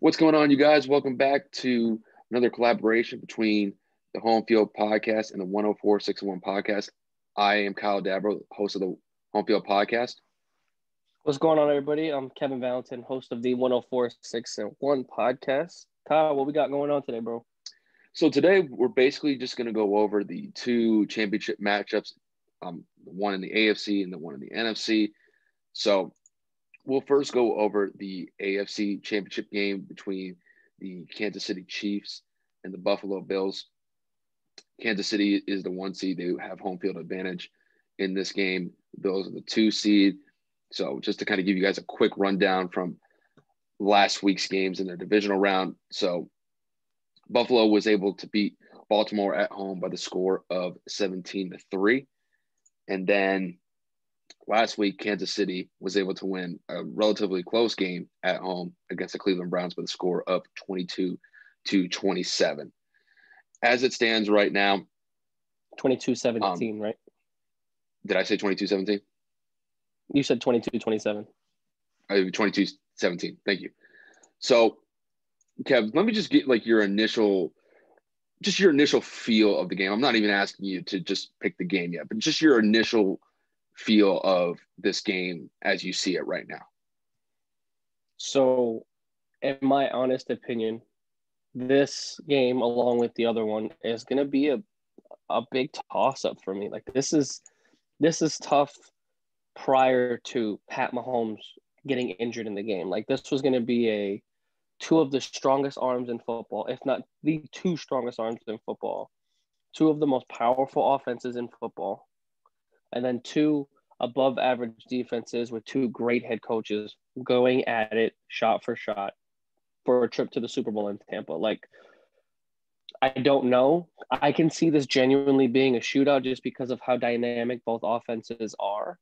What's going on, you guys? Welcome back to another collaboration between the Home Field Podcast and the 104.601 Podcast. I am Kyle Dabro, host of the Home Field Podcast. What's going on, everybody? I'm Kevin Valentin, host of the 104.601 Podcast. Kyle, what we got going on today, bro? So today we're basically just going to go over the two championship matchups, the one in the AFC and the one in the NFC. So we'll first go over the AFC Championship game between the Kansas City Chiefs and the Buffalo Bills. Kansas City is the 1 seed. They have home field advantage in this game. The Bills are the 2 seed. So just to kind of give you guys a quick rundown from last week's games in their divisional round. So Buffalo was able to beat Baltimore at home by the score of 17-3. And then last week, Kansas City was able to win a relatively close game at home against the Cleveland Browns by the score of 22-27. As it stands right now, 22-17, right? Did I say 22-17? You said 22-27. 22-17. Thank you. So, Kev, let me just get like your initial feel of the game. I'm not even asking you to just pick the game yet, but just your initial feel of this game as you see it right now. So, in my honest opinion, this game, along with the other one, is going to be a big toss-up for me. Like this is tough prior to Pat Mahomes getting injured in the game. Like this was going to be two of the strongest arms in football, if not the two strongest arms in football, two of the most powerful offenses in football, and then two above average defenses with two great head coaches going at it shot for shot for a trip to the Super Bowl in Tampa. Like, I don't know. I can see this genuinely being a shootout just because of how dynamic both offenses are.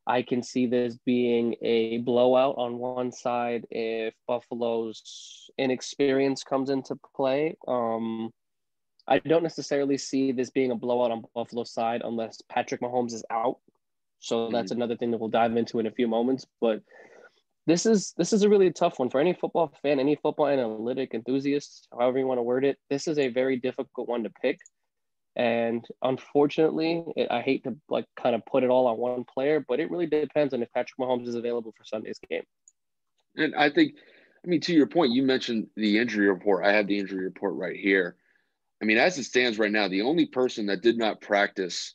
I can see this being a blowout on one side if Buffalo's inexperience comes into play. I don't necessarily see this being a blowout on Buffalo's side unless Patrick Mahomes is out. So that's another thing that we'll dive into in a few moments. But this is a really tough one for any football fan, any football analytic enthusiast, however you want to word it. This is a very difficult one to pick. And unfortunately, I hate to kind of put it all on one player, but it really depends on if Patrick Mahomes is available for Sunday's game. And I think, to your point, you mentioned the injury report. I have the injury report right here. As it stands right now, the only person that did not practice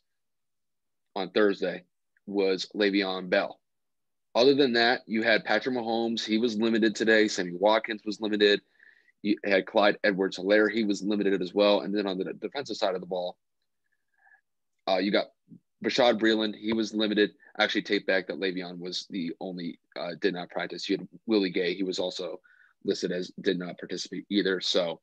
on Thursday was Le'Veon Bell. Other than that, you had Patrick Mahomes. He was limited today. Sammy Watkins was limited. You had Clyde Edwards-Helaire. He was limited as well. And then on the defensive side of the ball, you got Bashaud Breeland. He was limited. I actually taped back that Le'Veon was the only did not practice. You had Willie Gay. He was also listed as did not participate either. So,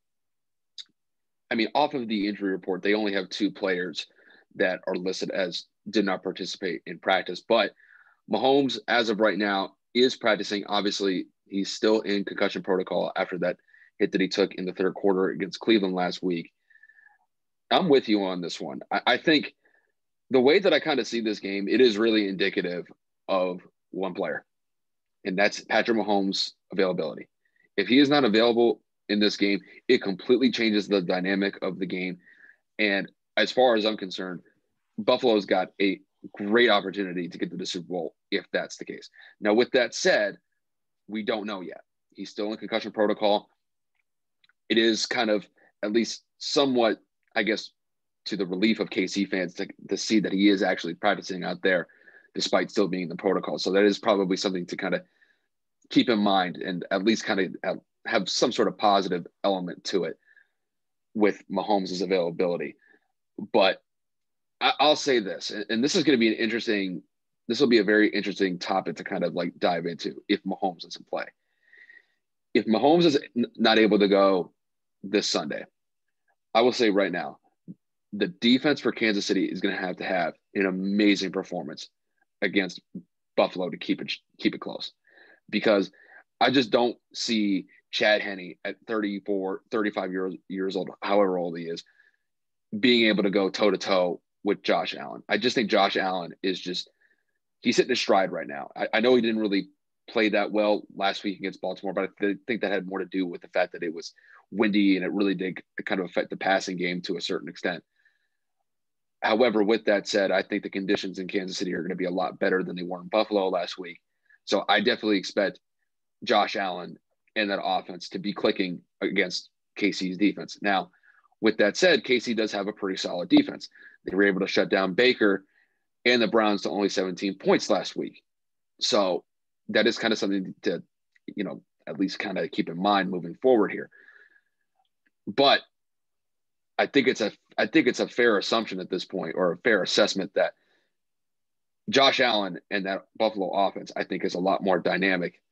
off of the injury report, they only have two players that are listed as did not participate in practice. But Mahomes, as of right now, is practicing. Obviously, he's still in concussion protocol after that hit that he took in the third quarter against Cleveland last week. I'm with you on this one. I think the way that I kind of see this game, it is really indicative of one player, and that's Patrick Mahomes' availability. If he is not available in this game, it completely changes the dynamic of the game. And as far as I'm concerned, Buffalo's got a great opportunity to get to the Super Bowl if that's the case. Now, with that said, we don't know yet. He's still in concussion protocol. It is kind of at least somewhat, I guess, to the relief of KC fans to see that he is actually practicing out there despite still being in the protocol. So that is probably something to kind of keep in mind and at least kind of have some sort of positive element to it with Mahomes' availability. But I'll say this, and this is going to be this will be a very interesting topic to kind of dive into if Mahomes doesn't play. If Mahomes is not able to go this Sunday, I will say right now, the defense for Kansas City is going to have an amazing performance against Buffalo to keep it close, because I just don't see Chad Henne at 34, 35 years old, however old he is, being able to go toe-to-toe with Josh Allen. I just think Josh Allen is he's hitting his stride right now. I know he didn't really play that well last week against Baltimore, but I think that had more to do with the fact that it was windy and it really did kind of affect the passing game to a certain extent. However, with that said, I think the conditions in Kansas City are going to be a lot better than they were in Buffalo last week. So I definitely expect Josh Allen and that offense to be clicking against KC's defense. Now, with that said, KC does have a pretty solid defense. They were able to shut down Baker and the Browns to only 17 points last week. So that is kind of something to, at least kind of keep in mind moving forward here. But I think it's a fair assumption at this point, or a fair assessment, that Josh Allen and that Buffalo offense, I think, is a lot more dynamic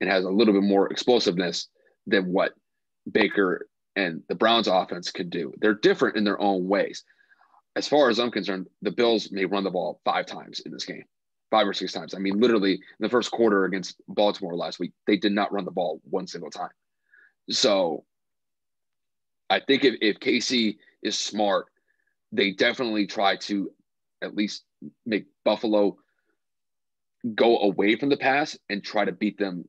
and has a little bit more explosiveness than what Baker and the Browns offense could do. They're different in their own ways. As far as I'm concerned, the Bills may run the ball 5 times in this game, 5 or 6 times. I mean, literally in the first quarter against Baltimore last week, they did not run the ball one single time. So I think if KC is smart, they definitely try to at least make Buffalo go away from the pass and try to beat them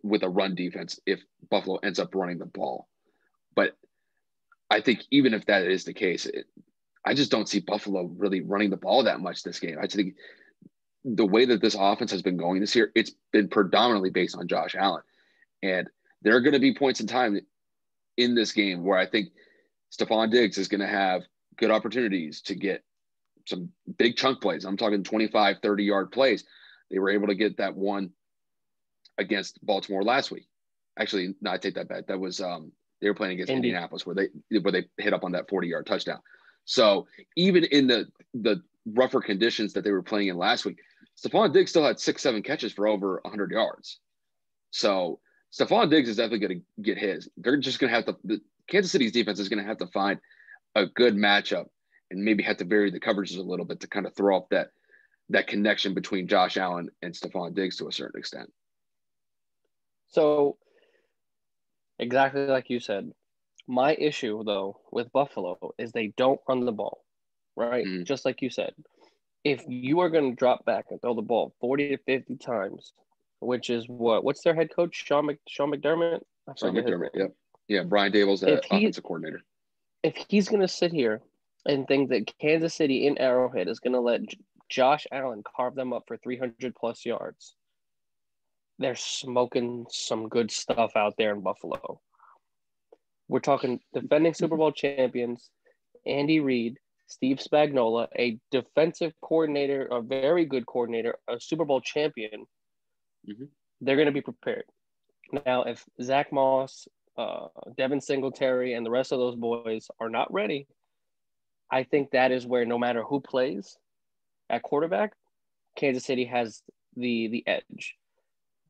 with a run defense if Buffalo ends up running the ball. But I think even if that is the case, I just don't see Buffalo really running the ball that much this game. I think the way that this offense has been going this year, it's been predominantly based on Josh Allen. And there are going to be points in time in this game where I think Stephon Diggs is going to have good opportunities to get some big chunk plays. I'm talking 25, 30-yard plays. They were able to get that one against Baltimore last week. Actually, no, I take that back. That was they were playing against Indianapolis where they hit up on that 40-yard touchdown. So even in the rougher conditions that they were playing in last week, Stephon Diggs still had 6-7 catches for over 100 yards. So Stephon Diggs is definitely going to get his. They're just going to have the Kansas City's defense is going to have to find a good matchup and maybe have to vary the coverages a little bit to kind of throw up that connection between Josh Allen and Stephon Diggs to a certain extent. So exactly like you said, my issue though with Buffalo is they don't run the ball, right? Mm-hmm. Just like you said, if you are going to drop back and throw the ball 40 to 50 times, which is what's their head coach, Sean McDermott? Sean McDermott, yep. Yeah, Brian Daboll's the offensive coordinator. If he's going to sit here and think that Kansas City in Arrowhead is going to let Josh Allen carve them up for 300-plus yards, they're smoking some good stuff out there in Buffalo. We're talking defending Super Bowl champions, Andy Reid, Steve Spagnuolo, a defensive coordinator, a very good coordinator, a Super Bowl champion. Mm-hmm. They're going to be prepared. Now, if Zach Moss, Devin Singletary, and the rest of those boys are not ready, I think that is where no matter who plays at quarterback, Kansas City has the edge.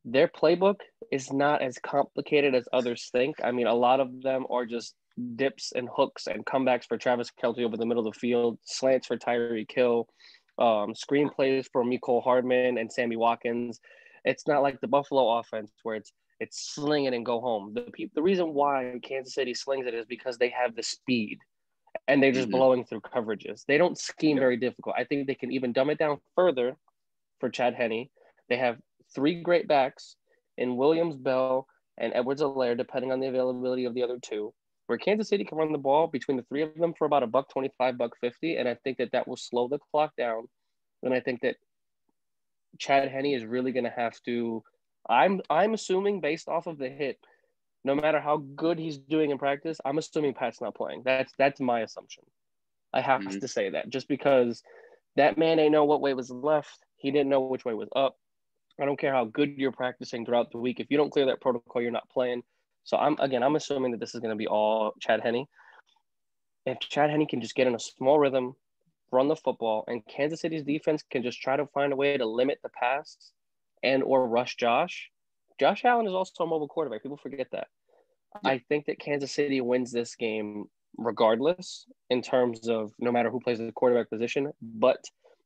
Their playbook is not as complicated as others think. I mean, a lot of them are just dips and hooks and comebacks for Travis Kelce over the middle of the field, slants for Tyreek Hill, screenplays for Mecole Hardman and Sammy Watkins. It's not like the Buffalo offense where it's sling it and go home. The reason why Kansas City slings it is because they have the speed and they're just blowing through coverages. They don't scheme very difficult. I think they can even dumb it down further for Chad Henne. They have 3 great backs in Williams, Bell, and Edwards-Helaire, depending on the availability of the other 2, where Kansas City can run the ball between the 3 of them for about $125, $150, and I think that will slow the clock down. And I think that Chad Henne is really going to have to – I'm assuming based off of the hit, no matter how good he's doing in practice, I'm assuming Pat's not playing. That's my assumption. I have to say that just because that man ain't know what way was left. He didn't know which way was up. I don't care how good you're practicing throughout the week. If you don't clear that protocol, you're not playing. So I'm assuming that this is going to be all Chad Henne. If Chad Henne can just get in a small rhythm, run the football, and Kansas City's defense can just try to find a way to limit the pass and or rush Josh. Josh Allen is also a mobile quarterback. People forget that. Yeah. I think that Kansas City wins this game regardless in terms of no matter who plays the quarterback position, but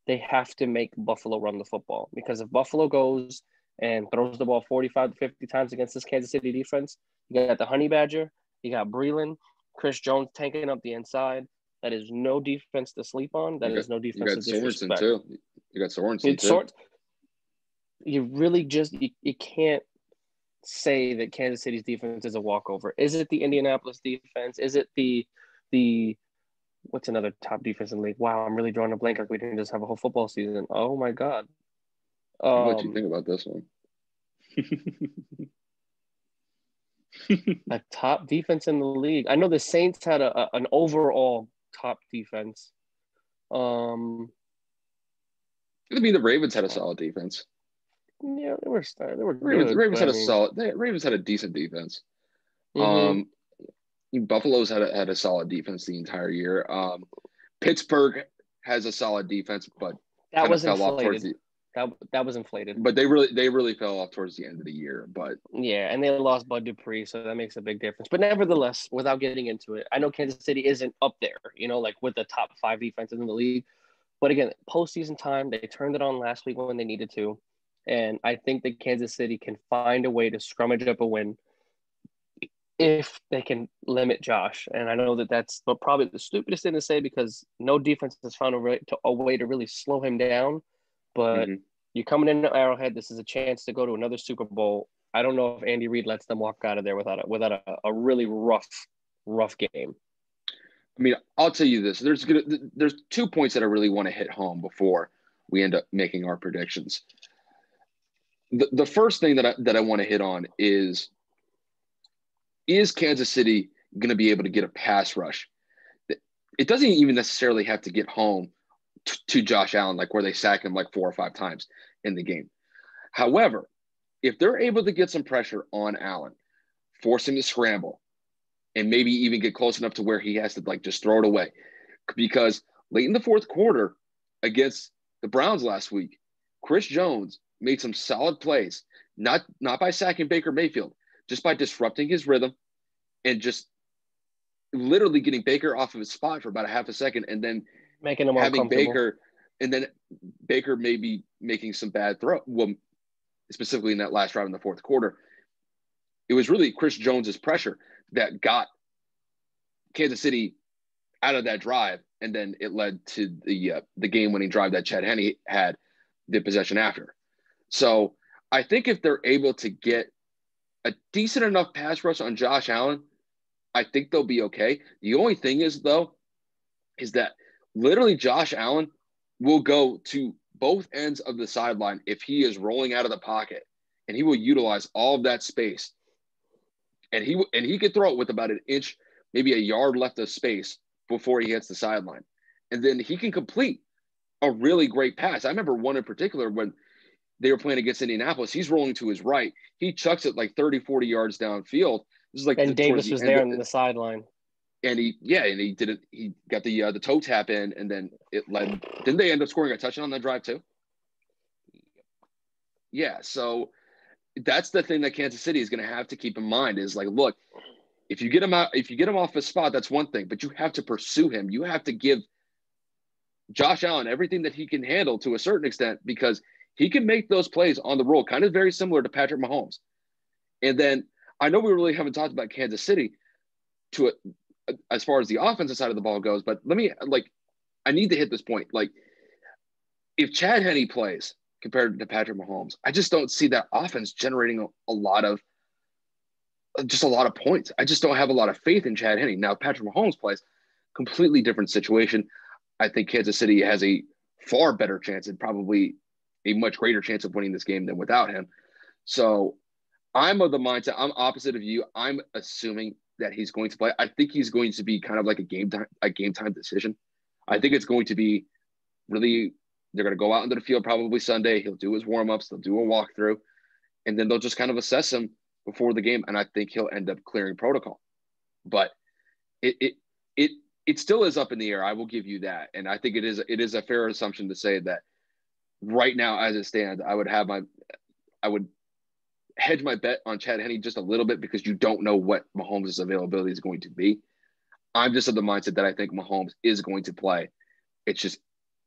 they have to make Buffalo run the football, because if Buffalo goes and throws the ball 45 to 50 times against this Kansas City defense, you got the Honey Badger, you got Breeland, Chris Jones tanking up the inside. That is no defense to sleep on. That is no defense to disrespect. Too. You got Sorensen too. you really just you can't say that Kansas City's defense is a walkover. Is it the Indianapolis defense? Is it the what's another top defense in the league? Wow, I'm really drawing a blank. Like we didn't just have a whole football season. Oh my god. I'll let you think about this one. A top defense in the league. I know the Saints had an overall top defense. I mean, the Ravens had a solid defense. Yeah, they were Ravens good, had a solid. Ravens had a decent defense. Mm-hmm. Buffalo's had a solid defense the entire year. Pittsburgh has a solid defense, but that kind was of fell inflated. off towards the. That was inflated. But they really fell off towards the end of the year. But yeah, and they lost Bud Dupree, so that makes a big difference. But nevertheless, without getting into it, I know Kansas City isn't up there, like with the top 5 defenses in the league. But again, postseason time, they turned it on last week when they needed to. And I think that Kansas City can find a way to scrummage up a win if they can limit Josh. And I know that that's probably the stupidest thing to say because no defense has found a way to really slow him down. But you're coming into Arrowhead. This is a chance to go to another Super Bowl. I don't know if Andy Reid lets them walk out of there without a really rough game. I mean, I'll tell you this. There's 2 points that I really want to hit home before we end up making our predictions. The first thing that I want to hit on is Kansas City going to be able to get a pass rush? It doesn't even necessarily have to get home to Josh Allen, like where they sack him like 4 or 5 times in the game. However, if they're able to get some pressure on Allen, force him to scramble, and maybe even get close enough to where he has to like just throw it away. Because late in the fourth quarter against the Browns last week, Chris Jones made some solid plays, not by sacking Baker Mayfield, just by disrupting his rhythm and just literally getting Baker off of his spot for about a half a second and then making him having Baker and then Baker maybe making some bad throw. Well, specifically in that last drive in the fourth quarter, it was really Chris Jones's pressure that got Kansas City out of that drive, and then it led to the game-winning drive that Chad Henne had the possession after. So I think if they're able to get a decent enough pass rush on Josh Allen, I think they'll be okay. The only thing is, though, is that literally Josh Allen will go to both ends of the sideline if he is rolling out of the pocket, and he will utilize all of that space. And he could throw it with about an inch, maybe a yard left of space before he hits the sideline. And then he can complete a really great pass. I remember one in particular when they were playing against Indianapolis. He's rolling to his right. He chucks it like 30, 40 yards downfield. This is like Davis was there on the sideline. And he got the toe tap in, and then it led. Didn't they end up scoring a touchdown on that drive too? Yeah. So that's the thing that Kansas City is going to have to keep in mind is like, look, if you get him off his spot, that's one thing, but you have to pursue him. You have to give Josh Allen everything that he can handle to a certain extent because he can make those plays on the roll, kind of very similar to Patrick Mahomes. And then I know we really haven't talked about Kansas City as far as the offensive side of the ball goes, but I need to hit this point. Like, if Chad Henne plays compared to Patrick Mahomes, I just don't see that offense generating a lot of points. I just don't have a lot of faith in Chad Henne. Now, Patrick Mahomes plays, completely different situation. I think Kansas City has a far better chance and probably a much greater chance of winning this game than without him. So I'm of the mindset, I'm opposite of you. I'm assuming that he's going to play. I think he's going to be kind of like a game time decision. I think it's going to be really, they're going to go out into the field probably Sunday. He'll do his warm-ups. They'll do a walkthrough, and then they'll just kind of assess him before the game. And I think he'll end up clearing protocol, but it still is up in the air. I will give you that. And I think it is a fair assumption to say that right now, as it stands, I would hedge my bet on Chad Henne just a little bit because you don't know what Mahomes' availability is going to be. I'm just of the mindset that I think Mahomes is going to play. It's just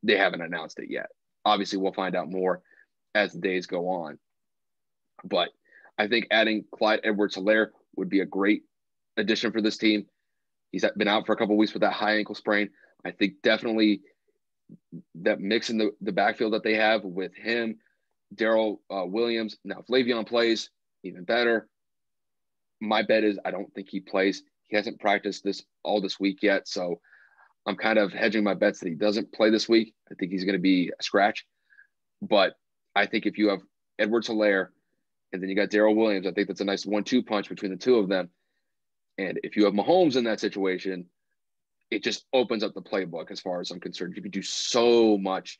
they haven't announced it yet. Obviously, we'll find out more as the days go on. But I think adding Clyde Edwards-Helaire would be a great addition for this team. He's been out for a couple of weeks with that high ankle sprain. I think definitely that mix in the backfield that they have with him, Daryl Williams. Now, if Le'Veon plays, even better. My bet is I don't think he plays. He hasn't practiced all this week yet, so I'm kind of hedging my bets that he doesn't play this week. I think he's going to be a scratch. But I think if you have Edwards-Helaire and then you got Daryl Williams, I think that's a nice 1-2 punch between the two of them. And if you have Mahomes in that situation, it just opens up the playbook as far as I'm concerned. You can do so much.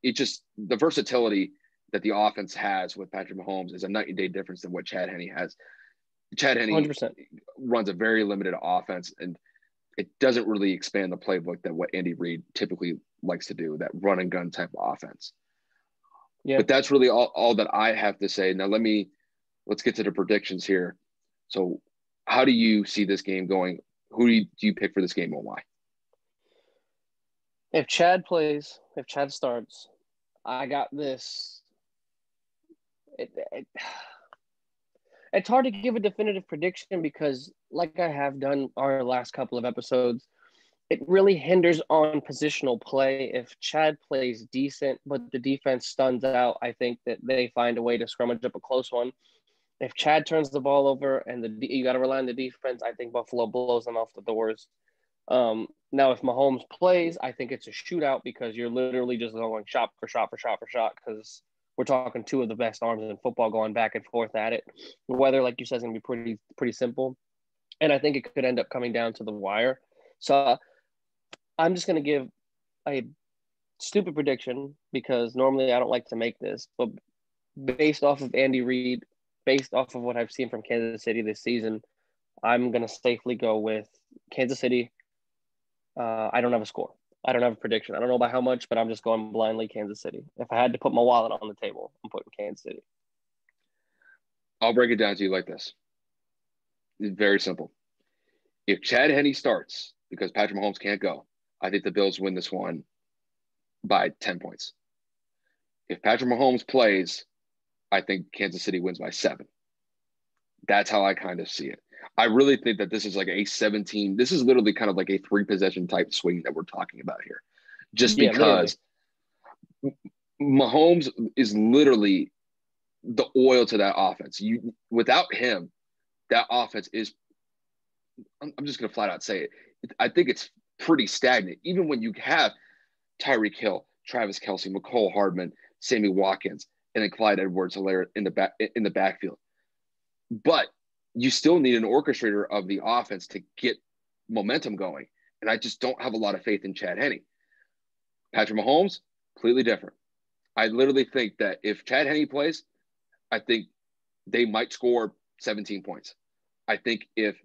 It just – the versatility that the offense has with Patrick Mahomes is a night and day difference than what Chad Henne has. Chad Henne 100%. runs a very limited offense, and it doesn't really expand the playbook that what Andy Reid typically likes to do, that run and gun type of offense. Yeah. But that's really all that I have to say. Now let's get to the predictions here. So how do you see this game going? Who do you pick for this game and why? If Chad plays, if Chad starts, I got this. It's hard to give a definitive prediction because, like I have done our last couple of episodes, it really hinders on positional play. If Chad plays decent, but the defense stuns out, I think that they find a way to scrummage up a close one. If Chad turns the ball over and you got to rely on the defense, I think Buffalo blows them off the doors. Now, if Mahomes plays, I think it's a shootout because you're literally just going shot for shot because we're talking two of the best arms in football going back and forth at it. The weather, like you said, is going to be pretty simple. And I think it could end up coming down to the wire. So I'm just going to give a stupid prediction because normally I don't like to make this, but based off of Andy Reid, based off of what I've seen from Kansas City this season, I'm going to safely go with Kansas City. I don't have a score. I don't have a prediction. I don't know by how much, but I'm just going blindly Kansas City. If I had to put my wallet on the table, I'm putting Kansas City. I'll break it down to you like this. It's very simple. If Chad Henne starts because Patrick Mahomes can't go, I think the Bills win this one by 10 points. If Patrick Mahomes plays, I think Kansas City wins by 7. That's how I kind of see it. I really think that this is like a 17. This is literally kind of like a 3-possession type swing that we're talking about here. Just because Mahomes is literally the oil to that offense. Without him, that offense is – I'm just going to flat out say it. I think it's pretty stagnant. Even when you have Tyreek Hill, Travis Kelce, Mecole Hardman, Sammy Watkins, and then Clyde Edwards-Helaire in the backfield. But you still need an orchestrator of the offense to get momentum going. And I just don't have a lot of faith in Chad Henne. Patrick Mahomes, completely different. I literally think that if Chad Henne plays, I think they might score 17 points. I think if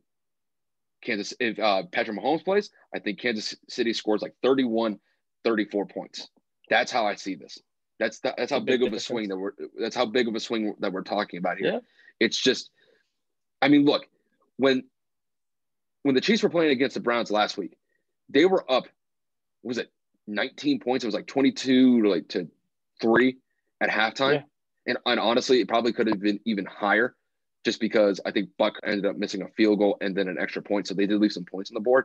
Patrick Mahomes plays, I think Kansas City scores like 31, 34 points. That's how I see this. That's how big of a swing that we're talking about here. Yeah. It's just, I mean, look, when the Chiefs were playing against the Browns last week, they were up, was it 19 points? It was like 22 to 3 at halftime. Yeah. And honestly, it probably could have been even higher just because I think Buck ended up missing a field goal and then an extra point. So they did leave some points on the board.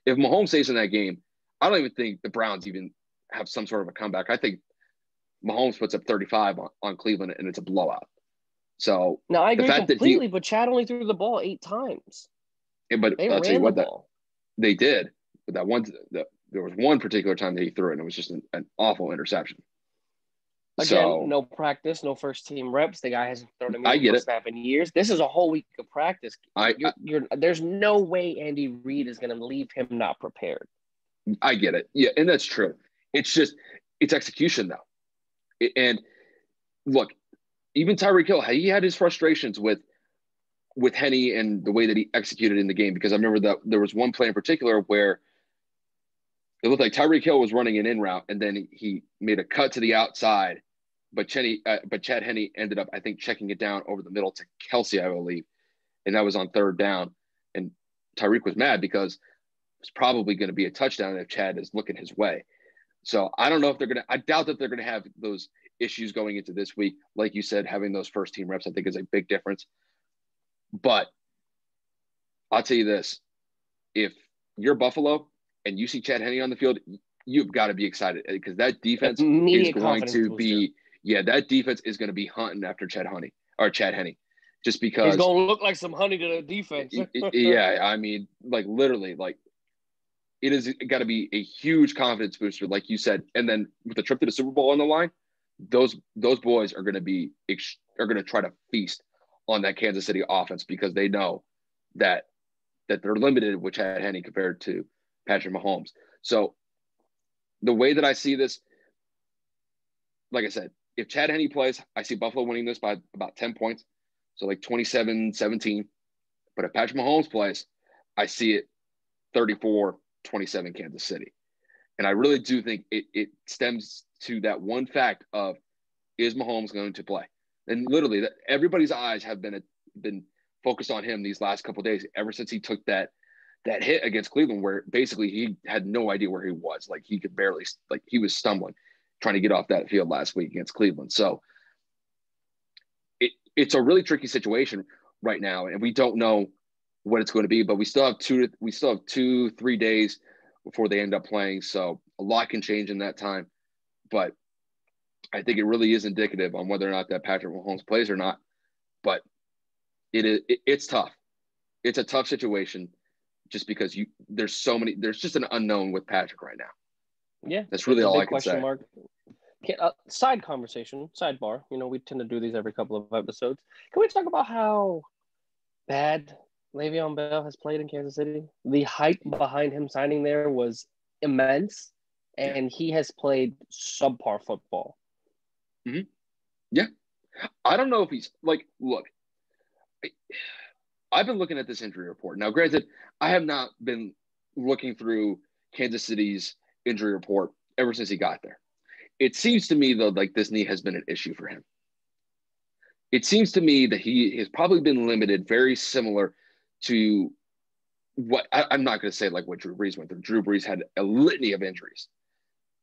If Mahomes stays in that game, I don't even think the Browns even have some sort of a comeback. I think Mahomes puts up 35 on Cleveland and it's a blowout. So now I agree completely, but Chad only threw the ball 8 times. Yeah, but I'll tell you what, they did. But there was one particular time that he threw it, and it was just an awful interception. Again, no practice, no first team reps. The guy hasn't thrown a meaningful snap in years. This is a whole week of practice. There's no way Andy Reid is going to leave him not prepared. I get it. Yeah, and that's true. It's execution though. And look, even Tyreek Hill, he had his frustrations with Henne and the way that he executed in the game, because I remember that there was one play in particular where it looked like Tyreek Hill was running an in route, and then he made a cut to the outside, but Chad Henne ended up, I think, checking it down over the middle to Kelce, I believe, and that was on 3rd down. And Tyreek was mad because it's probably going to be a touchdown if Chad is looking his way. So I don't know if I doubt that they're going to have those issues going into this week. Like you said, having those first team reps, I think, is a big difference. But I'll tell you this, if you're Buffalo and you see Chad Henne on the field, you've got to be excited because that defense is going to be Yeah, that defense is going to be hunting after Chad Henne, just He's because. going to look like some honey to the defense. Yeah, I mean, like literally, like it is got to be a huge confidence booster, like you said. And then with the trip to the Super Bowl on the line, those boys are going to try to feast on that Kansas City offense because they know that they're limited with Chad Henne compared to Patrick Mahomes. So the way that I see this, like I said, if Chad Henne plays, I see Buffalo winning this by about 10 points. So like 27-17. But if Patrick Mahomes plays, I see it 34-27 Kansas City. And I really do think it stems to that one fact of, is Mahomes going to play? And literally, everybody's eyes have been focused on him these last couple of days, ever since he took that hit against Cleveland, where basically he had no idea where he was. Like he could barely, like he was stumbling trying to get off that field last week against Cleveland. So it's a really tricky situation right now, and we don't know what it's going to be. But we still have 2-3 days before they end up playing. So a lot can change in that time. But I think it really is indicative on whether or not that Patrick Mahomes plays or not. But it's tough. It's a tough situation just because there's just an unknown with Patrick right now. Yeah. That's really all I can say. Mark. Side conversation, sidebar. We tend to do these every couple of episodes. Can we talk about how bad Le'Veon Bell has played in Kansas City? The hype behind him signing there was immense, and he has played subpar football. Mm-hmm. Yeah. I don't know if he's like, look, I've been looking at this injury report. Now, granted, I have not been looking through Kansas City's injury report ever since he got there. It seems to me, though, like this knee has been an issue for him. It seems to me that he has probably been limited, very similar to what I'm not going to say like what Drew Brees went through. Drew Brees had a litany of injuries,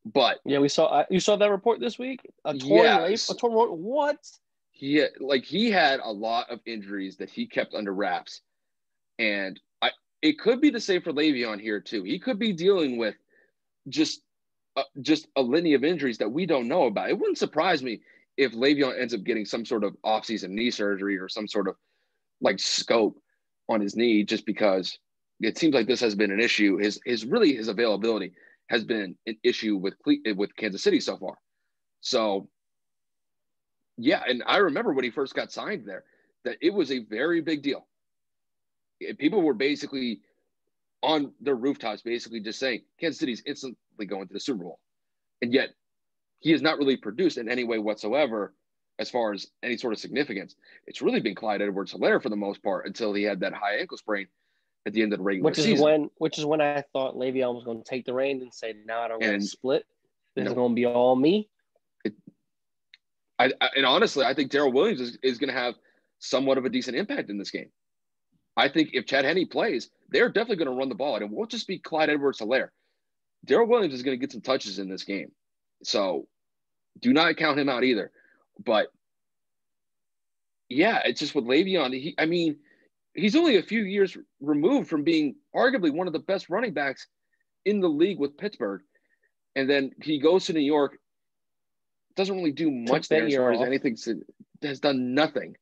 but yeah, we saw. You saw that report this week. A torn what? He had a lot of injuries that he kept under wraps, and it could be the same for Le'Veon here too. He could be dealing with just a litany of injuries that we don't know about. It wouldn't surprise me if Le'Veon ends up getting some sort of offseason knee surgery or some sort of like scope on his knee, just because it seems like this has been an issue. His availability has been an issue with Kansas City so far. So yeah, and I remember when he first got signed there, that it was a very big deal. People were basically on their rooftops, basically just saying Kansas City's instantly going to the Super Bowl. And yet he has not really produced in any way whatsoever as far as any sort of significance. It's really been Clyde Edwards-Helaire for the most part until he had that high ankle sprain at the end of the regular season. Which is when I thought Le'Veon was going to take the reins and say, "Now I don't want to split. This is going to be all me." And honestly, I think Darrell Williams is going to have somewhat of a decent impact in this game. I think if Chad Henne plays, they're definitely going to run the ball, and it won't just be Clyde Edwards-Helaire. Darrell Williams is going to get some touches in this game. So do not count him out either. But, yeah, it's just with Le'Veon. He's only a few years removed from being arguably one of the best running backs in the league with Pittsburgh. And then he goes to New York, doesn't really do much there as far as anything. Has done nothing.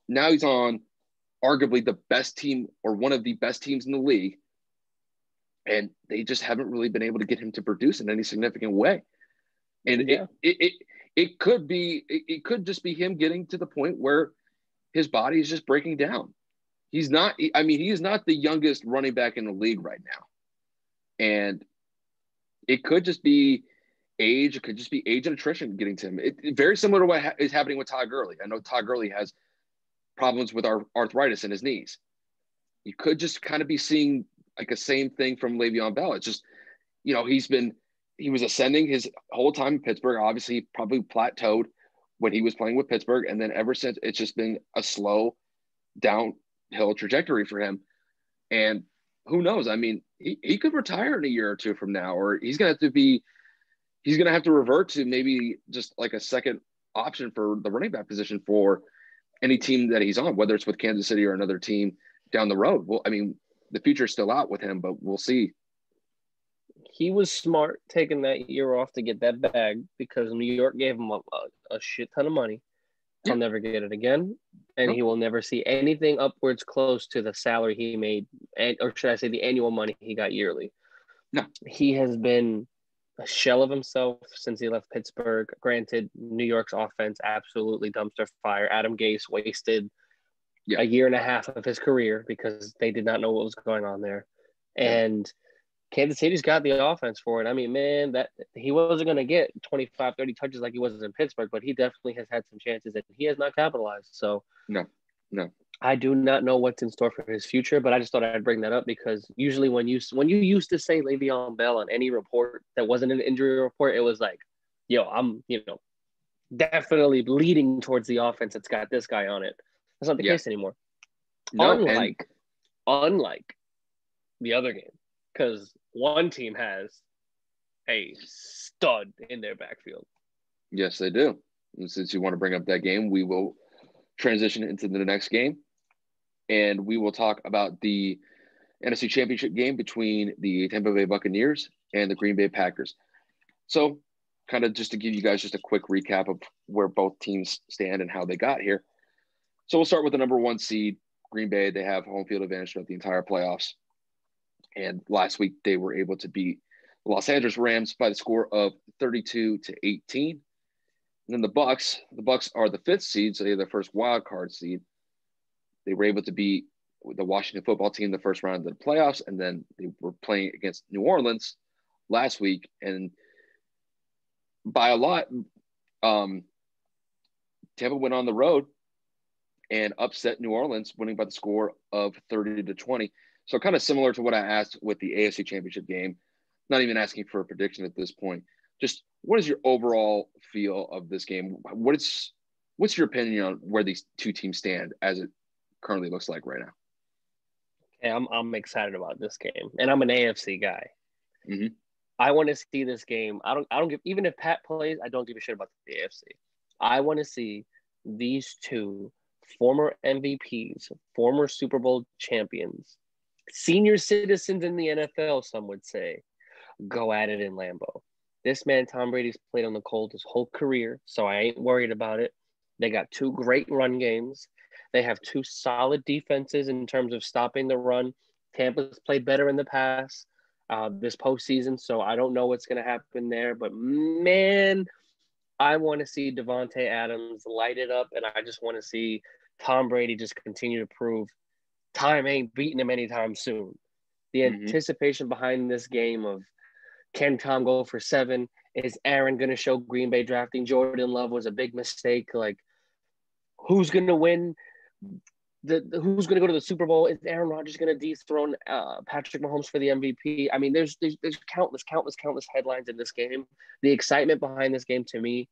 Now he's on arguably the best team or one of the best teams in the league, and they just haven't really been able to get him to produce in any significant way. And it could just be him getting to the point where his body is just breaking down. He is not the youngest running back in the league right now. And it could just be age. It could just be age and attrition getting to him. Very similar to what is happening with Todd Gurley. I know Todd Gurley has problems with arthritis in his knees. You could just kind of be seeing like a same thing from Le'Veon Bell. It's just, he was ascending his whole time in Pittsburgh. Obviously, he probably plateaued when he was playing with Pittsburgh. And then ever since, it's just been a slow downhill trajectory for him. And who knows? He could retire in a year or two from now, or he's going to have to revert to maybe just like a second option for the running back position for any team that he's on, whether it's with Kansas City or another team down the road. Well, the future's still out with him, but we'll see. he was smart taking that year off to get that bag because New York gave him a shit ton of money. He'll never get it again, and he will never see anything upwards close to the salary he made, or should I say the annual money he got yearly. No. He has been a shell of himself since he left Pittsburgh. Granted, New York's offense absolutely dumpster fire. Adam Gase wasted a year and a half of his career because they did not know what was going on there. And Kansas City's got the offense for it. I mean, man, that he wasn't going to get 25, 30 touches like he was in Pittsburgh, but he definitely has had some chances and he has not capitalized. So no. I do not know what's in store for his future, but I just thought I'd bring that up because usually when you used to say Le'Veon Bell on any report that wasn't an injury report, it was like, yo, I'm, definitely leading towards the offense that's got this guy on it. That's not the case anymore. No, unlike the other game, because one team has a stud in their backfield. Yes, they do. And since you want to bring up that game, we will transition into the next game. And we will talk about the NFC Championship game between the Tampa Bay Buccaneers and the Green Bay Packers. So kind of just to give you guys just a quick recap of where both teams stand and how they got here. So we'll start with the number 1 seed, Green Bay. They have home field advantage throughout the entire playoffs. And last week, they were able to beat the Los Angeles Rams by the score of 32-18. And then the Bucs are the 5th seed, so they're the first wild card seed. They were able to beat the Washington football team the first round of the playoffs, and then they were playing against New Orleans last week. And by a lot, Tampa went on the road and upset New Orleans, winning by the score of 30-20. So kind of similar to what I asked with the AFC Championship game. Not even asking for a prediction at this point. Just what is your overall feel of this game? What's your opinion on where these two teams stand as it currently looks like right now? Okay, I'm excited about this game, and I'm an AFC guy. Mm-hmm. I want to see this game. I don't give, even if Pat plays, I don't give a shit about the AFC. I want to see these two former MVPs, former Super Bowl champions, senior citizens in the NFL, some would say, go at it in Lambeau. This man, Tom Brady's played on the cold his whole career, so I ain't worried about it. They got 2 great run games. They have 2 solid defenses in terms of stopping the run. Tampa's played better in the past this postseason, so I don't know what's going to happen there. But, man, I want to see Devontae Adams light it up, and I just want to see Tom Brady just continue to prove time ain't beating him anytime soon. The anticipation behind this game of can Tom go for 7? Is Aaron going to show Green Bay drafting Jordan Love was a big mistake? Like, who's going to win? Who's going to go to the Super Bowl? Is Aaron Rodgers going to dethrone Patrick Mahomes for the MVP? I mean, there's countless headlines in this game. The excitement behind this game to me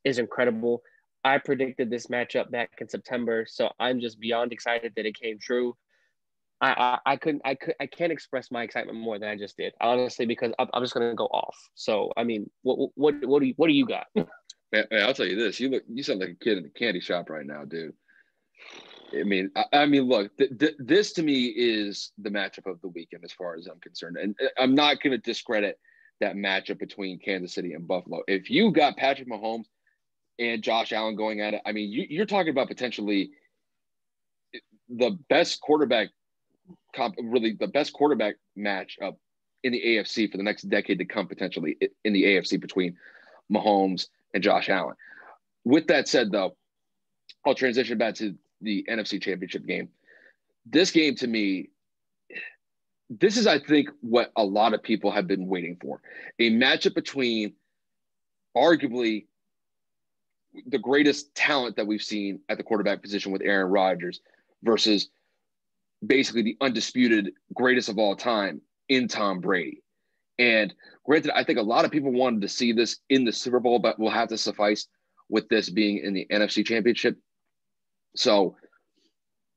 is incredible. I predicted this matchup back in September, so I'm just beyond excited that it came true. I can't express my excitement more than I just did, honestly, because I'm just gonna go off. So I mean, what do you got? Man, I'll tell you this: you sound like a kid in the candy shop right now, dude. I mean, look, this to me is the matchup of the weekend as far as I'm concerned, and I'm not going to discredit that matchup between Kansas City and Buffalo. If you got Patrick Mahomes and Josh Allen going at it, I mean, you're talking about potentially the best quarterback matchup in the AFC for the next decade to come, potentially in the AFC between Mahomes and Josh Allen. With that said, though, I'll transition back to the NFC Championship game. This game, to me, this is, I think, what a lot of people have been waiting for. A matchup between arguably the greatest talent that we've seen at the quarterback position with Aaron Rodgers versus basically the undisputed greatest of all time in Tom Brady. And granted, I think a lot of people wanted to see this in the Super Bowl, but we'll have to suffice with this being in the NFC Championship. So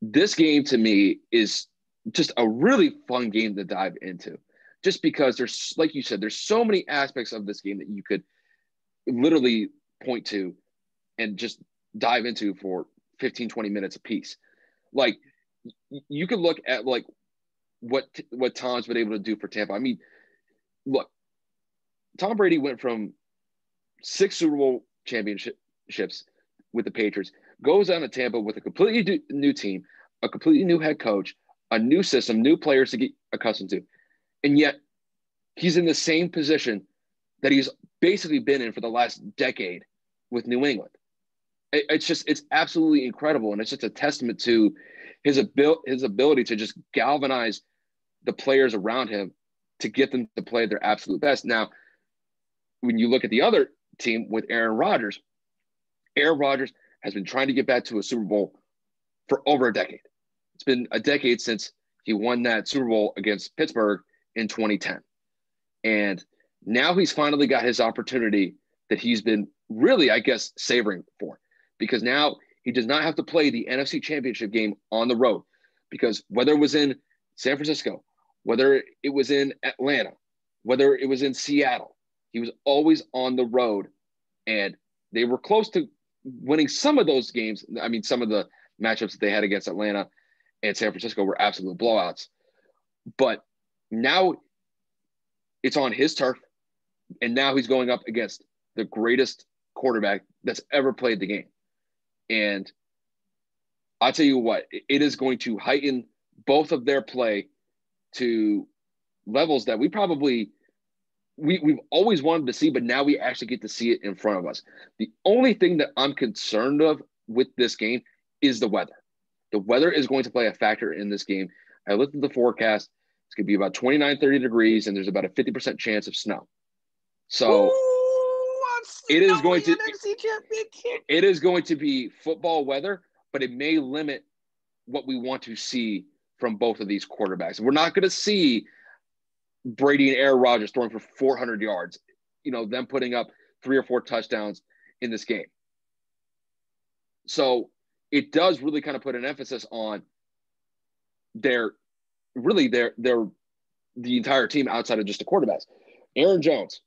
this game to me is just a really fun game to dive into, just because there's, like you said, there's so many aspects of this game that you could literally point to and just dive into for 15, 20 minutes apiece. Like, you could look at like what Tom's been able to do for Tampa. I mean, look, Tom Brady went from 6 Super Bowl championships with the Patriots, goes down to Tampa with a completely new team, a completely new head coach, a new system, new players to get accustomed to. And yet he's in the same position that he's basically been in for the last decade with New England. It's absolutely incredible. And it's just a testament to his ability to just galvanize the players around him to get them to play their absolute best. Now, when you look at the other team with Aaron Rodgers has been trying to get back to a Super Bowl for over a decade. It's been a decade since he won that Super Bowl against Pittsburgh in 2010. And now he's finally got his opportunity that he's been really, I guess, savoring for, because now he does not have to play the NFC Championship game on the road, because whether it was in San Francisco, whether it was in Atlanta, whether it was in Seattle, he was always on the road, and they were close to winning some of those games. I mean, some of the matchups that they had against Atlanta and San Francisco were absolute blowouts. But now it's on his turf, and now he's going up against the greatest quarterback that's ever played the game. And I'll tell you what, it is going to heighten both of their play to levels that we've always wanted to see, but now we actually get to see it in front of us. The only thing that I'm concerned of with this game is the weather. The weather is going to play a factor in this game. I looked at the forecast. It's going to be about 29, 30 degrees, and there's about a 50% chance of snow. So it is going to be football weather, but it may limit what we want to see from both of these quarterbacks. We're not going to see Brady and Aaron Rodgers throwing for 400 yards, them putting up 3 or 4 touchdowns in this game. So it does really kind of put an emphasis on the entire team outside of just the quarterbacks. Aaron Jones,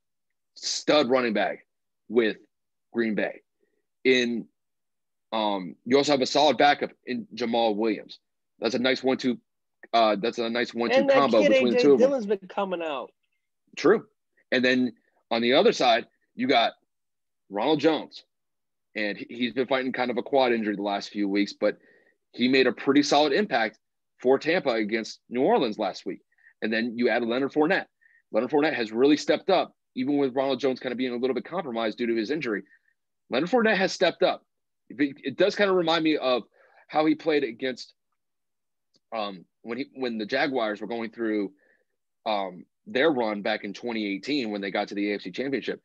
stud running back with Green Bay. You also have a solid backup in Jamal Williams. That's a nice 1-2. That's a nice 1-2 combo between the two of them. Dillon's been coming out. True. And then on the other side, you got Ronald Jones. And he's been fighting kind of a quad injury the last few weeks, but he made a pretty solid impact for Tampa against New Orleans last week. And then you add Leonard Fournette. Leonard Fournette has really stepped up, even with Ronald Jones kind of being a little bit compromised due to his injury. Leonard Fournette has stepped up. It does kind of remind me of how he played against when the Jaguars were going through their run back in 2018 when they got to the AFC Championship.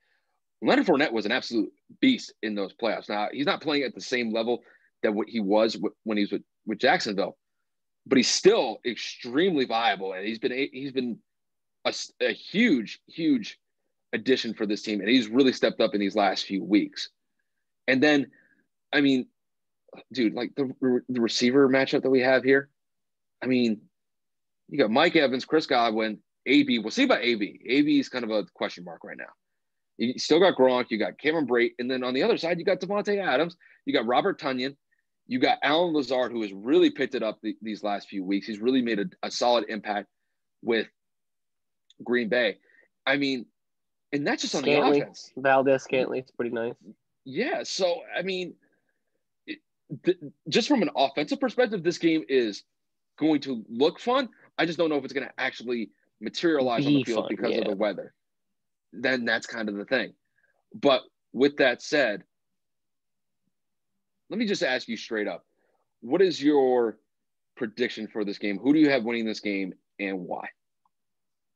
Leonard Fournette was an absolute beast in those playoffs. Now, he's not playing at the same level that what he was when he was with Jacksonville, but he's still extremely viable, and he's been a huge, huge addition for this team, and he's really stepped up in these last few weeks. And then, I mean, dude, like the receiver matchup that we have here, I mean, you got Mike Evans, Chris Godwin, AB. We'll see about AB. AB is kind of a question mark right now. You still got Gronk, you got Cameron Brate, and then on the other side, you got Devontae Adams, you got Robert Tonyan, you got Alan Lazard, who has really picked it up these last few weeks. He's really made a solid impact with Green Bay. I mean, and that's just on the offense. Valdez-Scantling, it's pretty nice. Yeah, so, I mean, just from an offensive perspective, this game is going to look fun. I just don't know if it's going to actually materialize on the field because of the weather. Then that's kind of the thing. But with that said, let me just ask you straight up. What is your prediction for this game? Who do you have winning this game and why?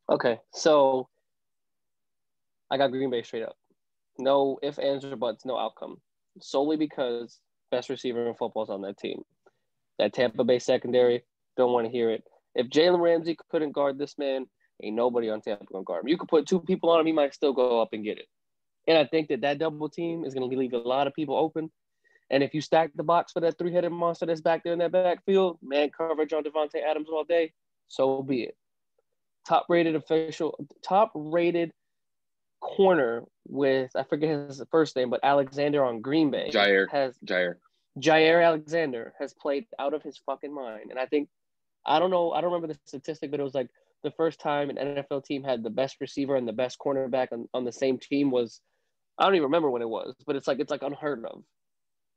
Okay, so I got Green Bay straight up. No ifs, ands, or buts, no outcome. Solely because best receiver in football is on that team. That Tampa Bay secondary, don't want to hear it. If Jalen Ramsey couldn't guard this man, ain't nobody on Tampa going to guard him. You could put 2 people on him, he might still go up and get it. And I think that double team is going to leave a lot of people open. And if you stack the box for that 3-headed monster that's back there in that backfield, man coverage on Devontae Adams all day, so be it. Top-rated corner with, I forget his first name, but Alexander on Green Bay. Jair Alexander has played out of his fucking mind. And I don't remember the statistic, but it was like the first time an NFL team had the best receiver and the best cornerback on the same team was, I don't even remember when it was, but it's like unheard of.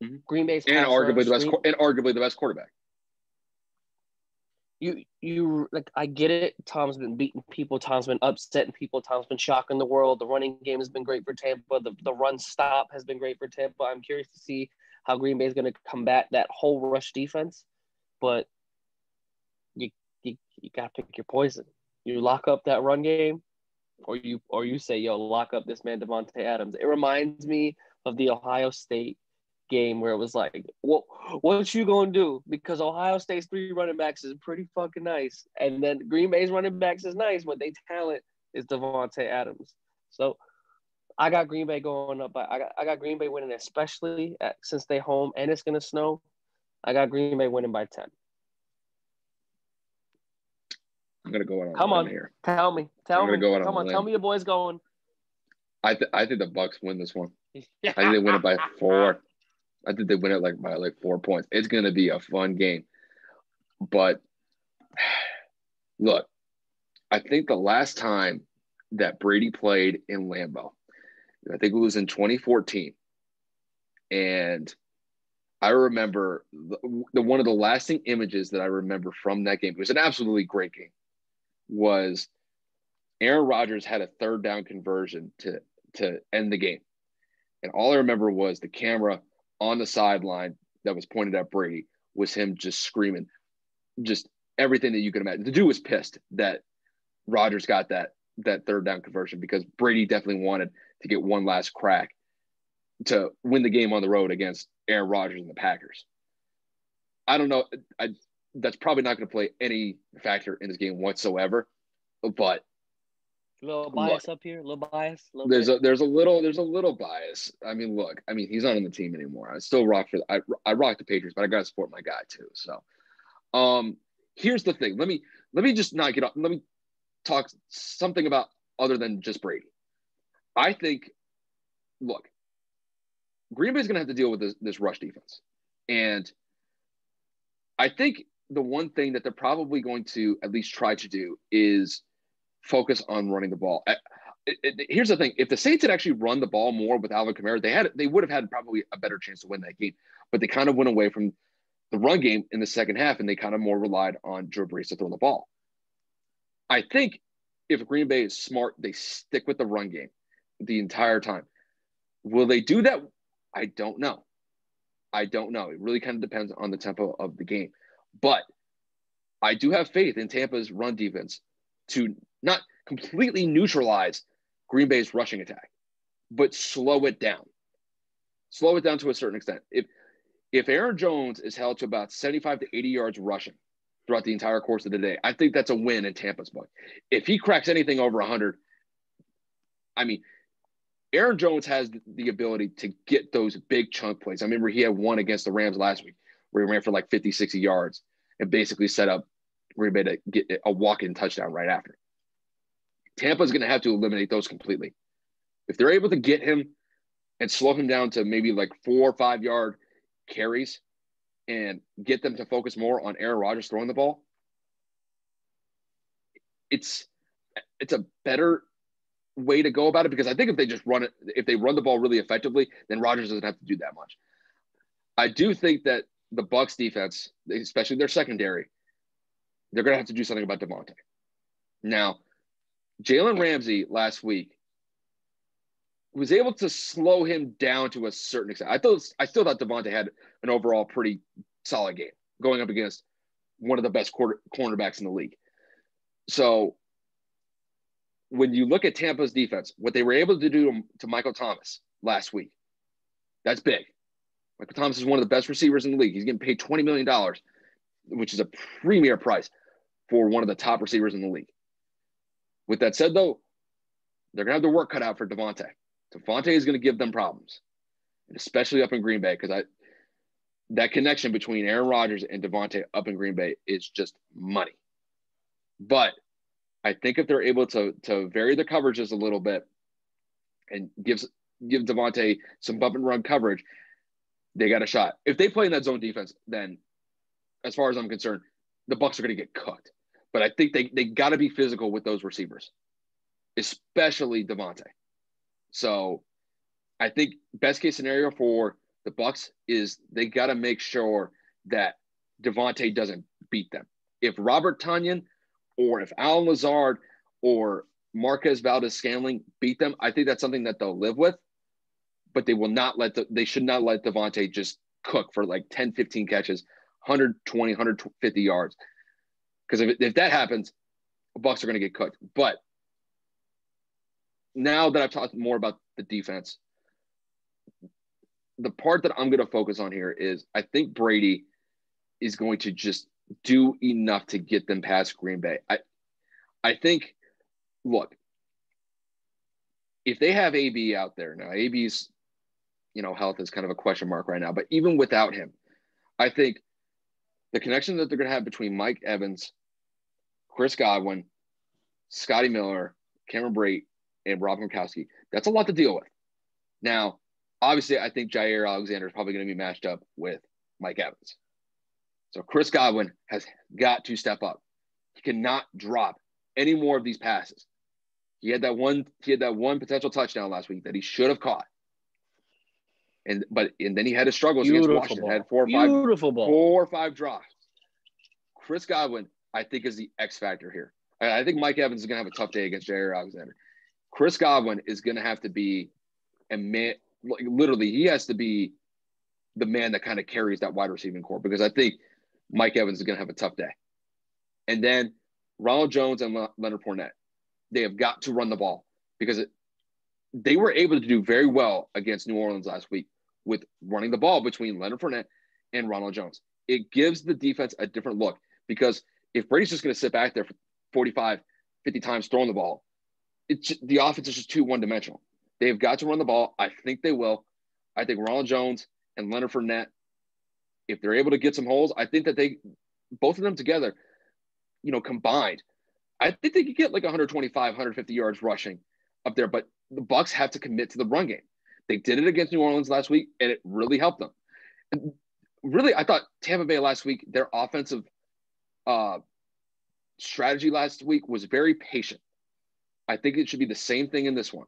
Mm-hmm. Green Bay's and pass arguably rush, arguably the best quarterback. You like, I get it. Tom's been beating people. Tom's been upsetting people. Tom's been shocking the world. The running game has been great for Tampa. The run stop has been great for Tampa. I'm curious to see how Green Bay is going to combat that whole rush defense. But you got to pick your poison. You lock up that run game, or you say, yo, lock up this man Davante Adams. It reminds me of the Ohio State game where it was like, what you gonna do? Because Ohio State's 3 running backs is pretty fucking nice, and then Green Bay's running backs is nice, but they talent is Davante Adams. So I got Green Bay going up, but I got Green Bay winning, especially since they home and it's gonna snow. I got Green Bay winning by 10. I'm gonna go out on Come a on, limb here. tell me. Go out Come on, tell me your boy's going. I think the Bucks win this one. I think they win it by 4. I think they win it by 4 points. It's going to be a fun game. But look, I think the last time that Brady played in Lambeau, I think it was in 2014. And I remember one of the lasting images that I remember from that game, it was an absolutely great game, was Aaron Rodgers had a 3rd down conversion to end the game. And all I remember was the camera on the sideline that was pointed at Brady was him just screaming, just everything that you could imagine. The dude was pissed that Rodgers got that 3rd down conversion because Brady definitely wanted to get one last crack to win the game on the road against Aaron Rodgers and the Packers. I don't know. That's probably not going to play any factor in this game whatsoever, but a little bias up here, a little bias. There's a little bias. I mean, look, he's not on the team anymore. I still rock the Patriots, but I gotta support my guy too. So, here's the thing. Let me just not get off. Let me talk something about other than just Brady. I think, look, Green Bay's gonna have to deal with this rush defense, and I think the one thing that they're probably going to at least try to do is focus on running the ball. Here's the thing. If the Saints had actually run the ball more with Alvin Kamara, they would have had probably a better chance to win that game. But they kind of went away from the run game in the second half, and they kind of more relied on Drew Brees to throw the ball. I think if Green Bay is smart, they stick with the run game the entire time. Will they do that? I don't know. It really kind of depends on the tempo of the game. But I do have faith in Tampa's run defense to not completely neutralize Green Bay's rushing attack, but slow it down. Slow it down to a certain extent. If Aaron Jones is held to about 75 to 80 yards rushing throughout the entire course of the day, I think that's a win in Tampa's book. If he cracks anything over 100, Aaron Jones has the ability to get those big chunk plays. I remember he had one against the Rams last week where he ran for 50, 60 yards and basically set up Green Bay to get a walk-in touchdown right after. Tampa's going to have to eliminate those completely. If they're able to get him and slow him down to maybe 4 or 5 yard carries and get them to focus more on Aaron Rodgers throwing the ball, it's a better way to go about it, because I think if they just if they run the ball really effectively, then Rodgers doesn't have to do that much. I do think that the Bucs defense, especially their secondary, they're going to have to do something about Davante. Now, Jalen Ramsey last week was able to slow him down to a certain extent. I still thought Davante had an overall pretty solid game going up against one of the best cornerbacks in the league. So when you look at Tampa's defense, what they were able to do to Michael Thomas last week, that's big. Michael Thomas is one of the best receivers in the league. He's getting paid $20 million, which is a premier price for one of the top receivers in the league. With that said, though, they're going to have their work cut out for Davante. Davante is going to give them problems, and especially up in Green Bay, because that connection between Aaron Rodgers and Davante up in Green Bay is just money. But I think if they're able to vary the coverages a little bit and give Davante some bump and run coverage, they got a shot. If they play in that zone defense, then as far as I'm concerned, the Bucs are going to get cooked. But I think they got to be physical with those receivers, especially Devontae. So I think best case scenario for the Bucs is they got to make sure that Devontae doesn't beat them. If Robert Tonyan or if Alan Lazard or Marquez Valdez-Scantling beat them, I think that's something that they'll live with. But they should not let Devontae just cook for like 10, 15 catches, 120, 150 yards. Because if that happens, the Bucs are going to get cooked. But now that I've talked more about the defense, the part that I'm going to focus on here is I think Brady is going to just do enough to get them past Green Bay. I think, look, if they have AB out there now, AB's health is kind of a question mark right now. But even without him, I think the connection that they're going to have between Mike Evans, Chris Godwin, Scotty Miller, Cameron Brate, and Rob Gronkowski, that's a lot to deal with. Now, obviously, I think Jair Alexander is probably going to be matched up with Mike Evans. So Chris Godwin has got to step up. He cannot drop any more of these passes. He had that one potential touchdown last week that he should have caught. And then he had his struggles against Washington. Had four or five drops. Chris Godwin, I think, is the X factor here. I think Mike Evans is going to have a tough day against Jair Alexander. Chris Godwin is going to have to be a man. Literally, he has to be the man that kind of carries that wide receiving core, because I think Mike Evans is going to have a tough day. And then Ronald Jones and Leonard Fournette, they have got to run the ball, because they were able to do very well against New Orleans last week with running the ball between Leonard Fournette and Ronald Jones. It gives the defense a different look, because if Brady's just going to sit back there for 45, 50 times throwing the ball, the offense is just too one-dimensional. They've got to run the ball. I think they will. I think Ronald Jones and Leonard Fournette, if they're able to get some holes, I think that both of them together, combined, I think they could get like 125, 150 yards rushing up there. But the Bucs have to commit to the run game. They did it against New Orleans last week, and it really helped them. And really, I thought Tampa Bay last week, their offensive strategy last week was very patient. I think it should be the same thing in this one.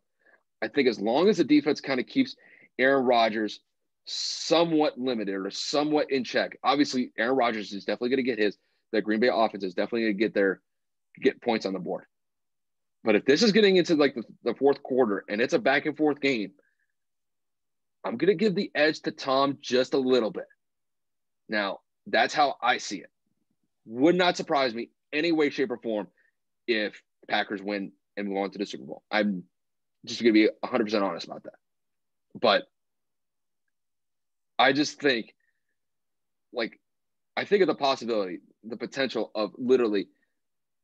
I think as long as the defense kind of keeps Aaron Rodgers somewhat limited or somewhat in check. Obviously, Aaron Rodgers is definitely going to get his. The Green Bay offense is definitely going to get points on the board. But if this is getting into like the fourth quarter and it's a back and forth game, I'm going to give the edge to Tom just a little bit. Now, that's how I see it. Would not surprise me any way, shape, or form if Packers win and move on to the Super Bowl. I'm just going to be 100% honest about that. But I just think, I think of the possibility, the potential of literally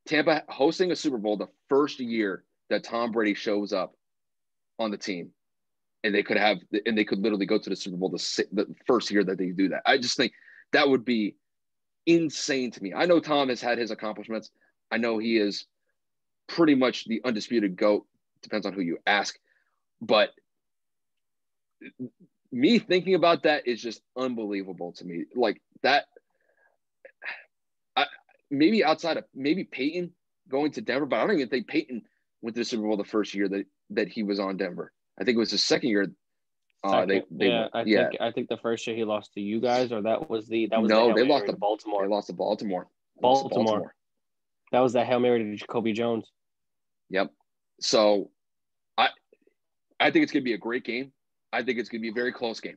Tampa hosting a Super Bowl the first year that Tom Brady shows up on the team, and they could literally go to the Super Bowl the first year that they do that. I just think that would be insane to me. I know Tom has had his accomplishments. I know he is pretty much the undisputed GOAT. Depends on who you ask. But me thinking about that is just unbelievable to me. Like that, maybe outside of maybe Peyton going to Denver, but I don't even think Peyton went to the Super Bowl the first year that he was on Denver. I think it was the second year. I think the first year he lost to you guys, or that was they lost to Baltimore. They lost to Baltimore. That was that Hail Mary to Jacoby Jones. Yep. So I think it's going to be a great game. I think it's going to be a very close game.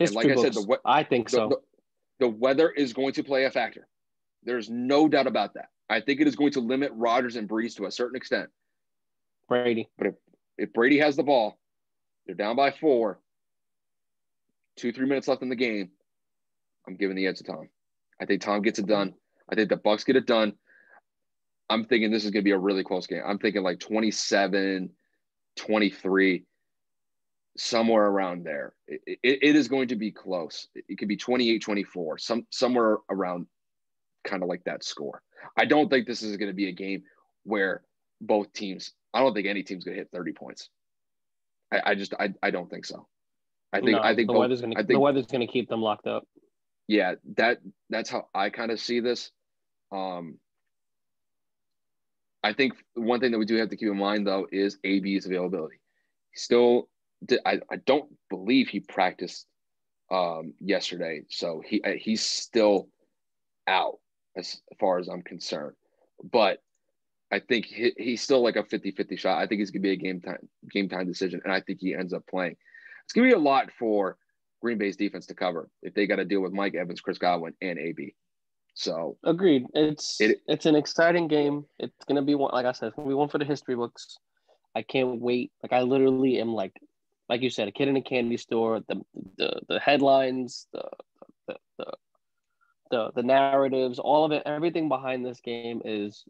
And like I said, I think so. The weather is going to play a factor. There's no doubt about that. I think it is going to limit Rodgers and Brees to a certain extent. Brady. But if Brady has the ball, they're down by 4, 2-3 minutes left in the game, I'm giving the edge to Tom. I think Tom gets it done. I think the Bucs get it done. I'm thinking this is going to be a really close game. I'm thinking like 27, 23, somewhere around there. It is going to be close. It could be 28, 24, somewhere around kind of like that score. I don't think this is going to be a game where both teams – I don't think any team's going to hit 30 points. I don't think so. I think the weather's going to keep them locked up. Yeah, that's how I kind of see this. I think one thing that we do have to keep in mind, though, is AB's availability. Still, I don't believe he practiced yesterday, so he's still out as far as I'm concerned. But I think he's still like a 50-50 shot. I think it's going to be a game time decision, and I think he ends up playing. It's going to be a lot for Green Bay's defense to cover if they got to deal with Mike Evans, Chris Godwin, and AB. So agreed. It's an exciting game. It's going to be one, like I said, it's going to be one for the history books. I can't wait. Like I literally am like you said, a kid in a candy store. The headlines, the narratives, all of it, everything behind this game is,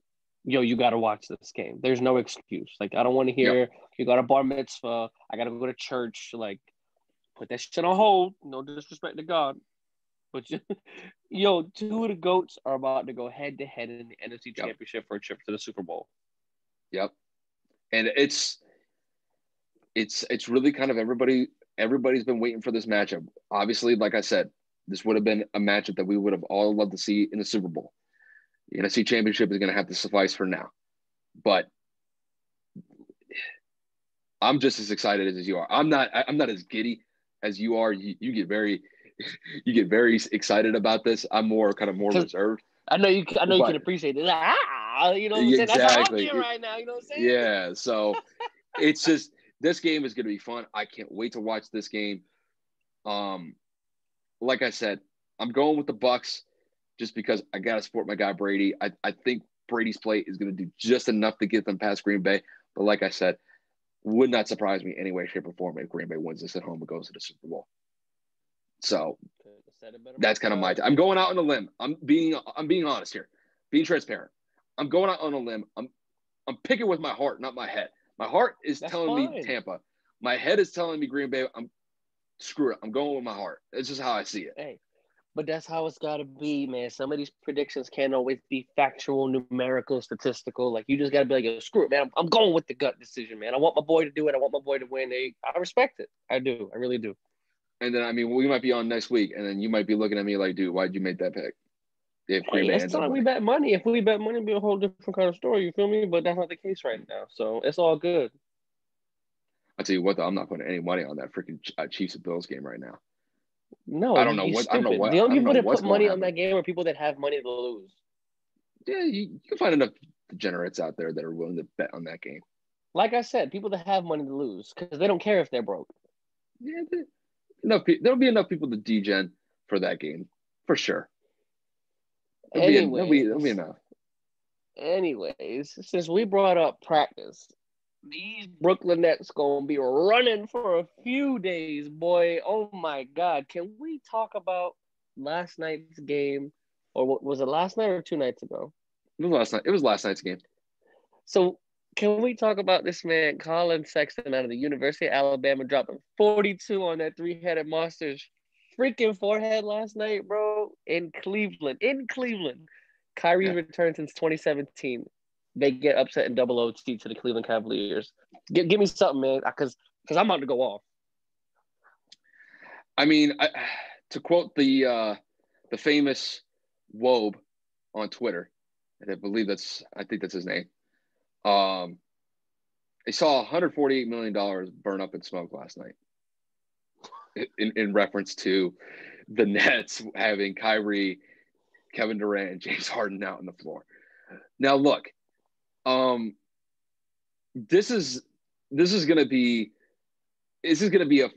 you got to watch this game. There's no excuse. Like I don't want to hear you got a bar mitzvah. I got to go to church. Like put that shit on hold. No disrespect to God, but two of the GOATs are about to go head to head in the NFC Championship for a trip to the Super Bowl. Yep, and it's really kind of everybody's been waiting for this matchup. Obviously, like I said, this would have been a matchup that we would have all loved to see in the Super Bowl. The NFC Championship is going to have to suffice for now. But I'm just as excited as you are. I'm not as giddy as you are. You get very excited about this. I'm more reserved. I know you can appreciate it. Like, you know what I'm saying? That's how I'm feeling right now. You know what I'm saying? Yeah. So it's just this game is going to be fun. I can't wait to watch this game. Like I said, I'm going with the Bucs just because I got to support my guy Brady. I think Brady's play is going to do just enough to get them past Green Bay. But like I said, would not surprise me any way, shape, or form if Green Bay wins this at home and goes to the Super Bowl. So that's kind of my – I'm going out on a limb. I'm being honest here, being transparent. I'm going out on a limb. I'm picking with my heart, not my head. My heart is telling me Tampa. My head is telling me Green Bay. Screw it. I'm going with my heart. It's just how I see it. Hey, but that's how it's got to be, man. Some of these predictions can't always be factual, numerical, statistical. Like, you just got to be like, screw it, man. I'm going with the gut decision, man. I want my boy to do it. I want my boy to win. I respect it. I do. I really do. And then, we might be on next week, and then you might be looking at me like, dude, why'd you make that pick? If Green Bay ends up winning. We bet money. If we bet money, it'd be a whole different kind of story. You feel me? But that's not the case right now. So it's all good. I'll tell you what, though, I'm not putting any money on that freaking Chiefs and Bills game right now. No, I don't know what. The only people that put money on that game are people that have money to lose. Yeah, you can find enough degenerates out there that are willing to bet on that game. Like I said, people that have money to lose because they don't care if they're broke. Yeah, there'll be enough people to degen for that game for sure. There'll be enough. Anyways, since we brought up practice, these Brooklyn Nets gonna be running for a few days, boy. Oh my God! Can we talk about last night's game, or was it last night or 2 nights ago? It was last night. It was last night's game. So can we talk about this man, Colin Sexton, out of the University of Alabama, dropping 42 on that three-headed monster's freaking forehead last night, bro? In Cleveland. Kyrie's returned since 2017. They get upset in double OT to the Cleveland Cavaliers. Give me something, man, because I'm about to go off. To quote the famous Wobe on Twitter, and I think that's his name. They saw $148 million burn up in smoke last night. In reference to the Nets having Kyrie, Kevin Durant, and James Harden out on the floor. Now, look, this is going to be a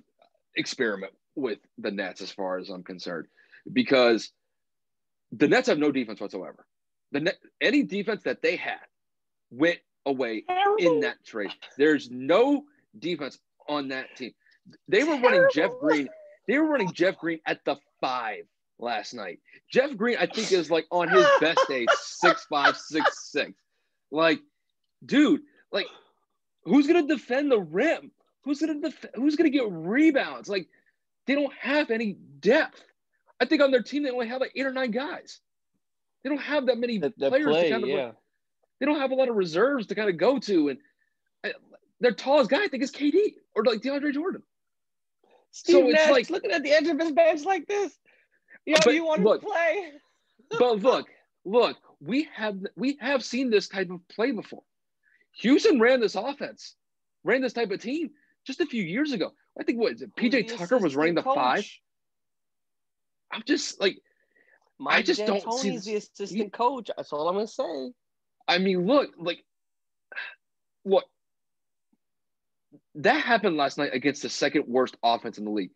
experiment with the Nets as far as I'm concerned, because the Nets have no defense whatsoever. Any defense that they had went away in that trade. There's no defense on that team. They were running Jeff Green. They were running Jeff Green at the 5 last night. Jeff Green, I think, is like on his best day 6'5", 6'6". Like, dude, like, who's gonna defend the rim? Who's gonna get rebounds? Like, they don't have any depth. I think on their team they only have like 8 or 9 guys. They don't have that many players to kind of. They don't have a lot of reserves to kind of go to, and their tallest guy I think is KD or like DeAndre Jordan. Steve Nash like looking at the edge of his bench like this. You want to play? But look, we have seen this type of play before. Houston ran this offense, ran this type of team just a few years ago. I think PJ Tucker was running the 5. I'm just like, Mike I just don't see D'Antoni's the assistant coach. That's all I'm gonna say. I mean, look, that happened last night against the second worst offense in the league.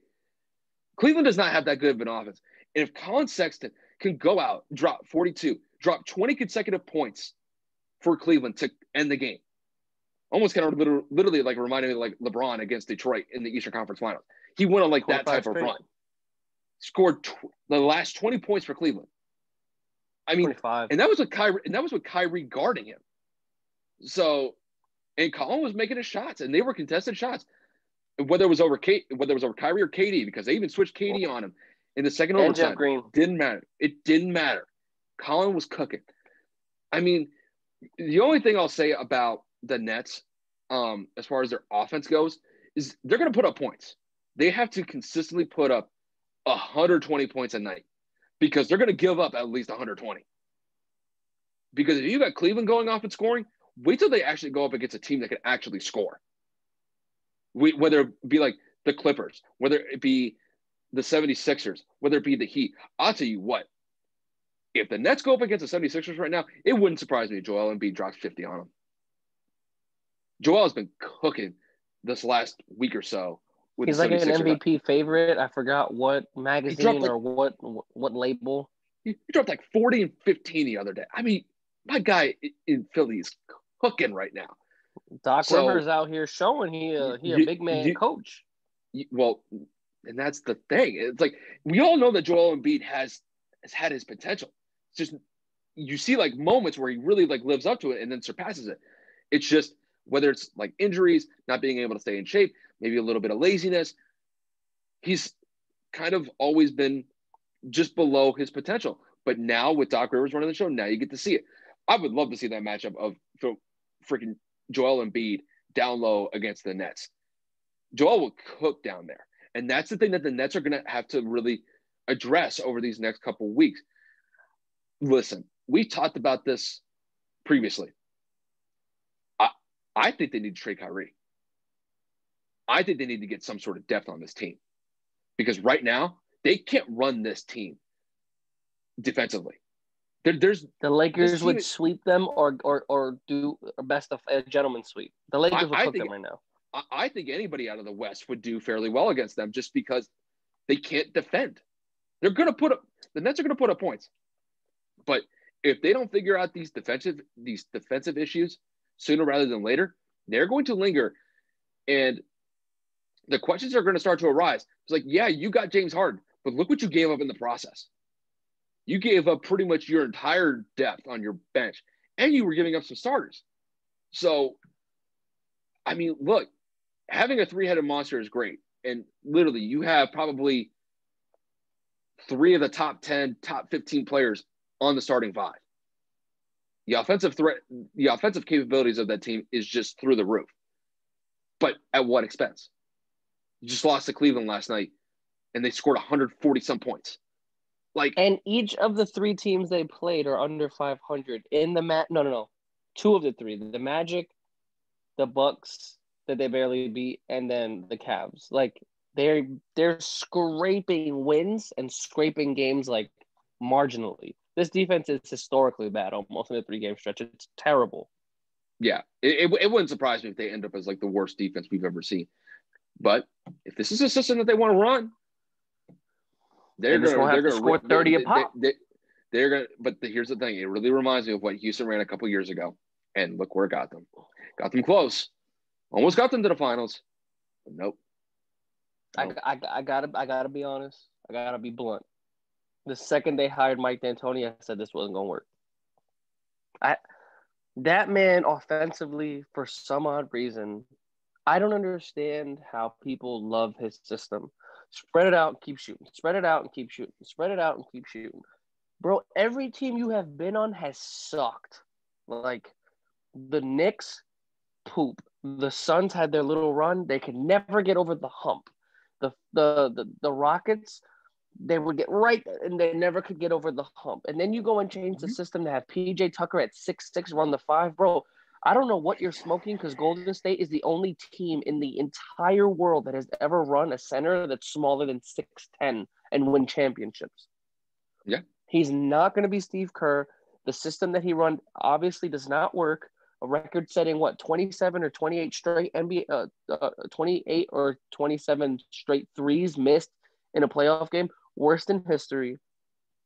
Cleveland does not have that good of an offense. And if Colin Sexton can go out, drop 42, drop 20 consecutive points for Cleveland to end the game, almost kind of literally like reminding me like LeBron against Detroit in the Eastern Conference Finals. He went on like that type of run. Scored the last 20 points for Cleveland. I mean, 25. And that was with Kyrie guarding him. So, and Colin was making his shots, and they were contested shots. Whether it was over Kyrie or KD, because they even switched KD on him in the second overtime. Didn't matter. It didn't matter. Colin was cooking. I mean, the only thing I'll say about the Nets, as far as their offense goes, is they're going to put up points. They have to consistently put up 120 points a night, because they're going to give up at least 120. Because if you got Cleveland going off and scoring, wait till they actually go up against a team that can actually score. Whether it be like the Clippers, whether it be the 76ers, whether it be the Heat. I'll tell you what, if the Nets go up against the 76ers right now, it wouldn't surprise me if Joel Embiid drops 50 on them. Joel has been cooking this last week or so. He's like an MVP favorite. I forgot what magazine or what label. He dropped like 40 and 15 the other day. I mean, my guy in Philly is cooking right now. Doc Rivers out here showing he a big man coach. Well, and that's the thing. It's like we all know that Joel Embiid has had his potential. It's just you see like moments where he really like lives up to it and then surpasses it. It's just whether it's like injuries, not being able to stay in shape, maybe a little bit of laziness. He's kind of always been just below his potential. But now with Doc Rivers running the show, now you get to see it. I would love to see that matchup of freaking Joel Embiid down low against the Nets. Joel will cook down there. And that's the thing that the Nets are going to have to really address over these next couple of weeks. Listen, we talked about this previously. I think they need to trade Kyrie. I think they need to get some sort of depth on this team. Because right now, they can't run this team defensively. The Lakers would sweep them or do a best of a gentleman sweep. The Lakers would cook them right now. I think anybody out of the West would do fairly well against them just because they can't defend. The Nets are going to put up points. But if they don't figure out these defensive issues sooner rather than later, they're going to linger. And the questions are going to start to arise. It's like, yeah, you got James Harden, but look what you gave up in the process. You gave up pretty much your entire depth on your bench, and you were giving up some starters. So, I mean, look, having a three-headed monster is great. And literally, you have probably 3 of the top 10, top 15 players on the starting 5. The offensive capabilities of that team is just through the roof. But at what expense? You just lost to Cleveland last night, and they scored 140-some points. And each of the 3 teams they played are under 500 in the No. 2 of the 3. The Magic, the Bucks that they barely beat, and then the Cavs. Like they're scraping wins and scraping games like marginally. This defense is historically bad almost in a 3-game stretch. It's terrible. Yeah. It wouldn't surprise me if they end up as like the worst defense we've ever seen. But if this is a system that they want to run, they're going to score 30 a pop. But here's the thing. It really reminds me of what Houston ran a couple years ago. And look where it got them. Got them close. Almost got them to the finals. But nope. I gotta be honest. I gotta be blunt. The second they hired Mike D'Antoni, I said this wasn't gonna work. That man offensively, for some odd reason, I don't understand how people love his system. Spread it out and keep shooting. Spread it out and keep shooting. Spread it out and keep shooting. Bro, every team you have been on has sucked. Like, the Knicks, poop. The Suns had their little run. They could never get over the hump. The Rockets, they would get right, and they never could get over the hump. And then you go and change the system to have PJ Tucker at 6'6", run the 5. Bro, I don't know what you're smoking because Golden State is the only team in the entire world that has ever run a center that's smaller than 6'10" and win championships. Yeah. He's not going to be Steve Kerr. The system that he run obviously does not work. A record-setting, 27 or 28 straight NBA, 28 or 27 straight threes missed in a playoff game, worst in history.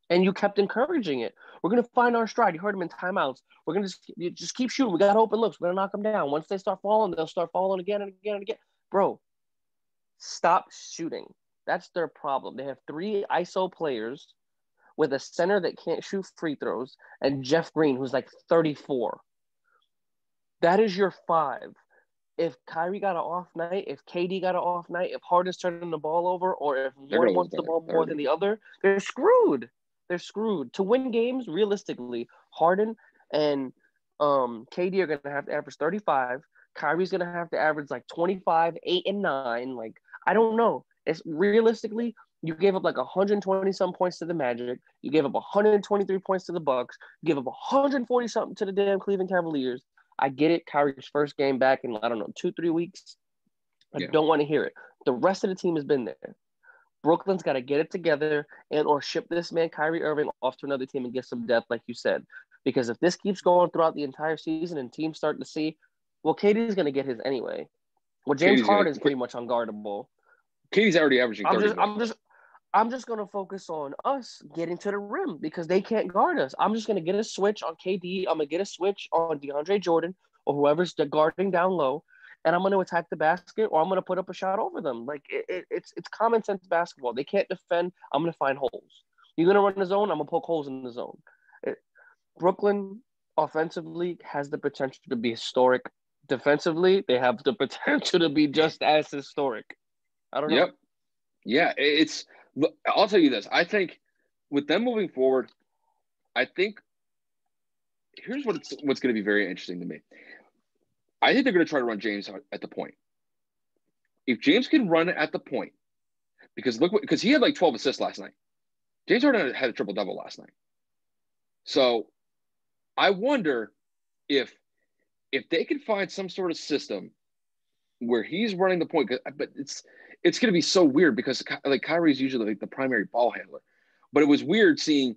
And you kept encouraging it. We're going to find our stride. You heard him in timeouts. We're going to just keep shooting. We got open looks. We're going to knock them down. Once they start falling, they'll start falling again and again and again. Bro, stop shooting. That's their problem. They have 3 ISO players with a center that can't shoot free throws and Jeff Green, who's like 34. That is your 5. If Kyrie got an off night, if KD got an off night, if Harden's turning the ball over, or if one wants the ball more than the other, they're screwed. They're screwed. To win games, realistically, Harden and KD are going to have to average 35. Kyrie's going to have to average like 25, 8, and 9. Like, I don't know. It's realistically, you gave up like 120-some points to the Magic. You gave up 123 points to the Bucks. You gave up 140-something to the damn Cleveland Cavaliers. I get it. Kyrie's first game back in, 2-3 weeks. I don't want to hear it. The rest of the team has been there. Brooklyn's got to get it together and or ship this man Kyrie Irving off to another team and get some depth, like you said. Because if this keeps going throughout the entire season and teams start to see, well, KD's going to get his anyway. Well, James Harden's pretty much unguardable. KD's already averaging 30. I'm just going to focus on us getting to the rim because they can't guard us. I'm just going to get a switch on KD. I'm going to get a switch on DeAndre Jordan or whoever's guarding down low. And I'm going to attack the basket or I'm going to put up a shot over them. Like, it's common sense basketball. They can't defend. I'm going to find holes. You're going to run the zone. I'm going to poke holes in the zone. Brooklyn offensively has the potential to be historic. Defensively, they have the potential to be just as historic. I don't know. Yep. Yeah, I'll tell you this. I think with them moving forward, I think here's what's going to be very interesting to me. I think they're going to try to run James at the point. If James can run at the point, because he had like 12 assists last night. James Harden had a triple-double last night. So I wonder if they can find some sort of system where he's running the point, but it's going to be so weird because like Kyrie's usually like the primary ball handler, but it was weird seeing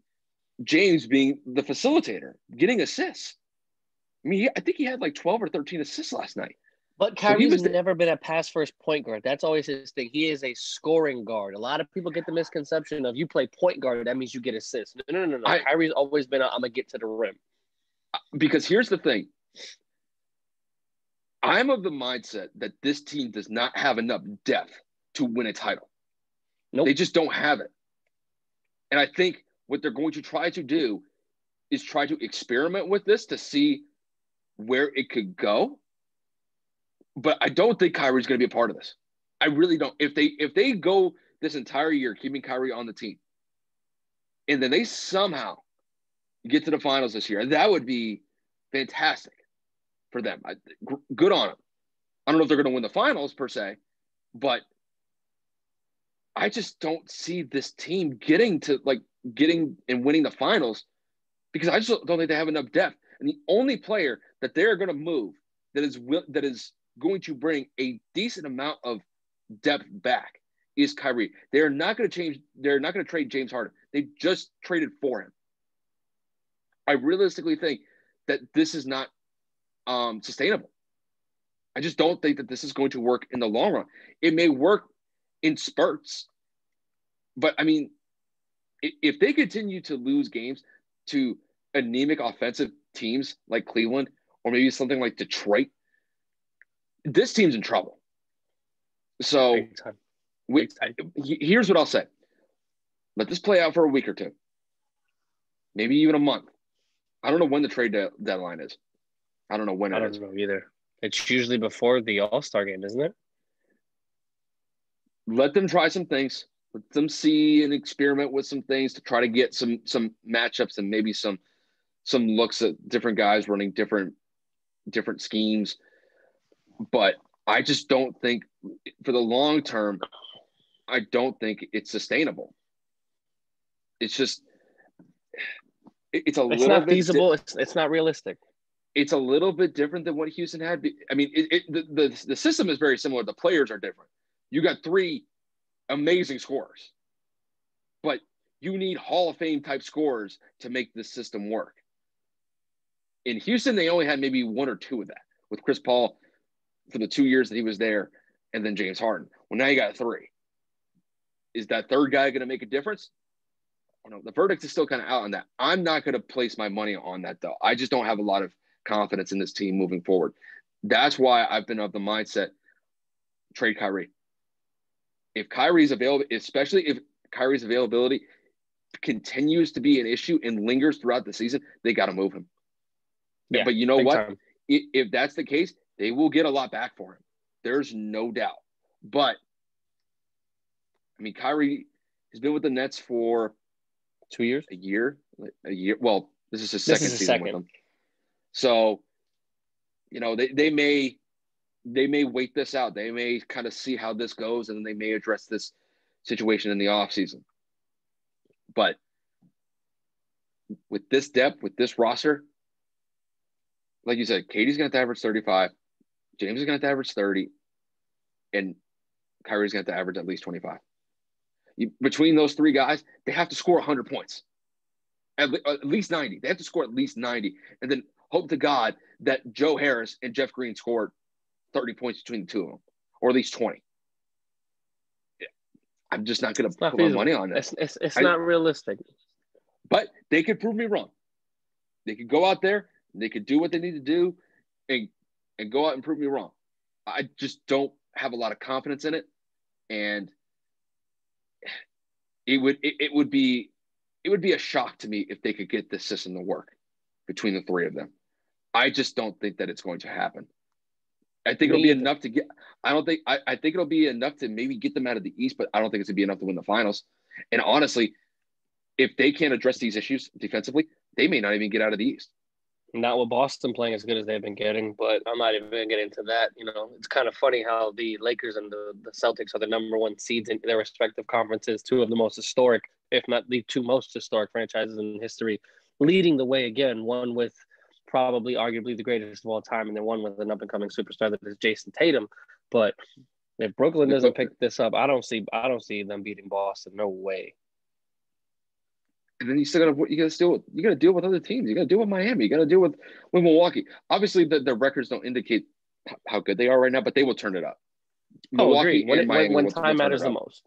James being the facilitator, getting assists. I mean, I think he had like 12 or 13 assists last night. But Kyrie's never been a pass-first point guard. That's always his thing. He is a scoring guard. A lot of people get the misconception of you play point guard, that means you get assists. No. Kyrie's always been I'm going to get to the rim. Because here's the thing. I'm of the mindset that this team does not have enough depth to win a title. Nope. They just don't have it. And I think what they're going to try to do is try to experiment with this to see where it could go. But I don't think Kyrie's going to be a part of this. I really don't. If they go this entire year keeping Kyrie on the team, and then they somehow get to the finals this year, that would be fantastic for them. Good on them. I don't know if they're going to win the finals per se, but I just don't see this team getting and winning the finals because I just don't think they have enough depth. And the only player that they're going to move that is going to bring a decent amount of depth back is Kyrie. They're not going to trade James Harden. They just traded for him. I realistically think that this is not sustainable. I just don't think that this is going to work in the long run. It may work in spurts, but I mean, if they continue to lose games to anemic offensive teams like Cleveland or maybe something like Detroit, this team's in trouble. So here's what I'll say. Let this play out for a week or two, maybe even a month. I don't know when the trade deadline is. I don't know when it is. I don't know either. It's usually before the All-Star game, isn't it? Let them try some things. Let them see and experiment with some things to try to get some matchups and maybe some looks at different guys running different schemes. But I just don't think for the long term, I don't think it's sustainable. It's just it's not feasible. It's not realistic. it's a little bit different than what Houston had. I mean, the system is very similar. The players are different. You got 3 amazing scorers, but you need Hall of Fame type scorers to make this system work. In Houston, they only had maybe 1 or 2 of that with Chris Paul for the 2 years that he was there, and then James Harden. Well, now you got 3. Is that third guy going to make a difference? I don't know. The verdict is still kind of out on that. I'm not going to place my money on that, though. I just don't have a lot of confidence in this team moving forward. That's why I've been of the mindset, trade Kyrie. If Kyrie's available, especially if Kyrie's availability continues to be an issue and lingers throughout the season, they got to move him. Yeah, but you know what? Time. If that's the case, they will get a lot back for him. There's no doubt. But, I mean, Kyrie has been with the Nets for 2 years? A year. Well, this is his second season with them. So, you know, they may wait this out. They may kind of see how this goes, and then they may address this situation in the offseason. But with this depth, with this roster, like you said, Katie's going to have to average 35. James is going to have to average 30. And Kyrie's going to have to average at least 25. Between those 3 guys, they have to score 100 points. At least 90. They have to score at least 90. And then hope to God that Joe Harris and Jeff Green scored 30 points between the 2 of them, or at least 20. I'm just not going to put my money on that. It's not realistic. But they could prove me wrong. They could go out there, they could do what they need to do, and go out and prove me wrong. I just don't have a lot of confidence in it, and it would be a shock to me if they could get this system to work between the 3 of them. I just don't think that it's going to happen. I think it'll be enough to get. I think it'll be enough to maybe get them out of the East, but I don't think it's going to be enough to win the finals. And honestly, if they can't address these issues defensively, they may not even get out of the East. Not with Boston playing as good as they've been getting, but I'm not even going to get into that. You know, it's kind of funny how the Lakers and the Celtics are the number 1 seeds in their respective conferences, 2 of the most historic, if not the 2 most historic franchises in history, leading the way again, one with probably arguably the greatest of all time, and then one with an up-and-coming superstar that is Jason Tatum. But if Brooklyn doesn't pick this up, I don't see them beating Boston. No way. And then you got to deal with other teams. You got to deal with Miami. You got to deal with Milwaukee. Obviously, the records don't indicate how good they are right now, but they will turn it up. Milwaukee when time matters the most.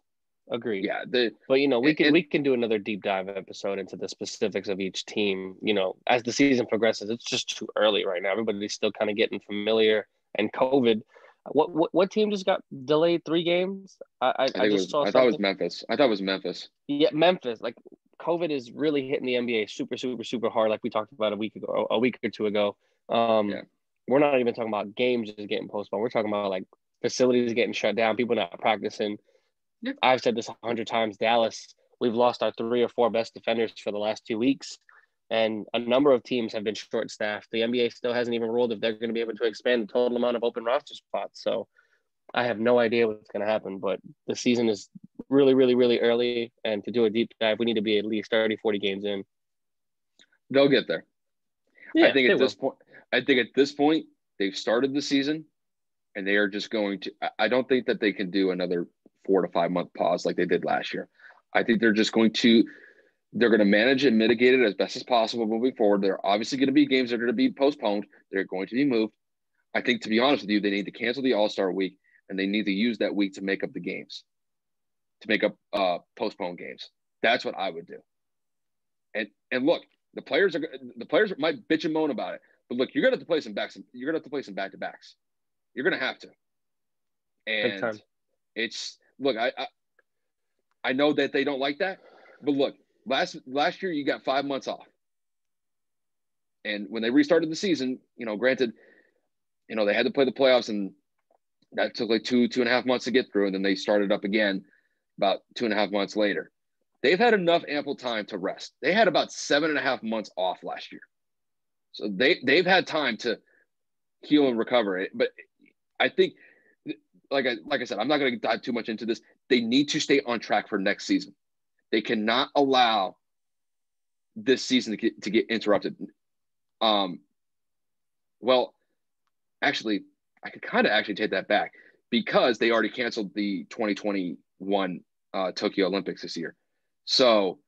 Agreed. Yeah. But you know, we can do another deep dive episode into the specifics of each team. You know, as the season progresses, it's just too early right now. Everybody's still kind of getting familiar. And COVID. What team just got delayed 3 games? I thought it was Memphis. I thought it was Memphis. Yeah, Memphis. Like, COVID is really hitting the NBA super, super, super hard, like we talked about a week or 2 ago. We're not even talking about games just getting postponed. We're talking about like facilities getting shut down, people not practicing. Yeah. I've said this 100 times. Dallas, we've lost our 3 or 4 best defenders for the last 2 weeks, and a number of teams have been short-staffed. The NBA still hasn't even ruled if they're going to be able to expand the total amount of open roster spots. So I have no idea what's going to happen, but the season is really, really, really early. And to do a deep dive, we need to be at least 30, 40 games in. They'll get there. Yeah, I think at this point, they've started the season and they are just going to, I don't think that they can do another 4 to 5 month pause like they did last year. I think they're going to manage and mitigate it as best as possible moving forward. There are obviously going to be games that are going to be postponed. They're going to be moved. I think, to be honest with you, they need to cancel the All-Star week, and they need to use that week to make up the games, to make up postponed games. That's what I would do. And look, the players might bitch and moan about it, but look, you're going to have to play some back-to-backs. You're going to have to. And it's look, I know that they don't like that, but look, last year you got 5 months off. And when they restarted the season, granted, they had to play the playoffs, and that took like 2.5 months to get through. And then they started up again about 2.5 months later. They've had enough ample time to rest. They had about 7.5 months off last year. So they've had time to heal and recover it. But I think, like I said, I'm not going to dive too much into this. They need to stay on track for next season. They cannot allow this season to get interrupted. Well, actually, I could kind of actually take that back because they already canceled the 2021 Tokyo Olympics this year. So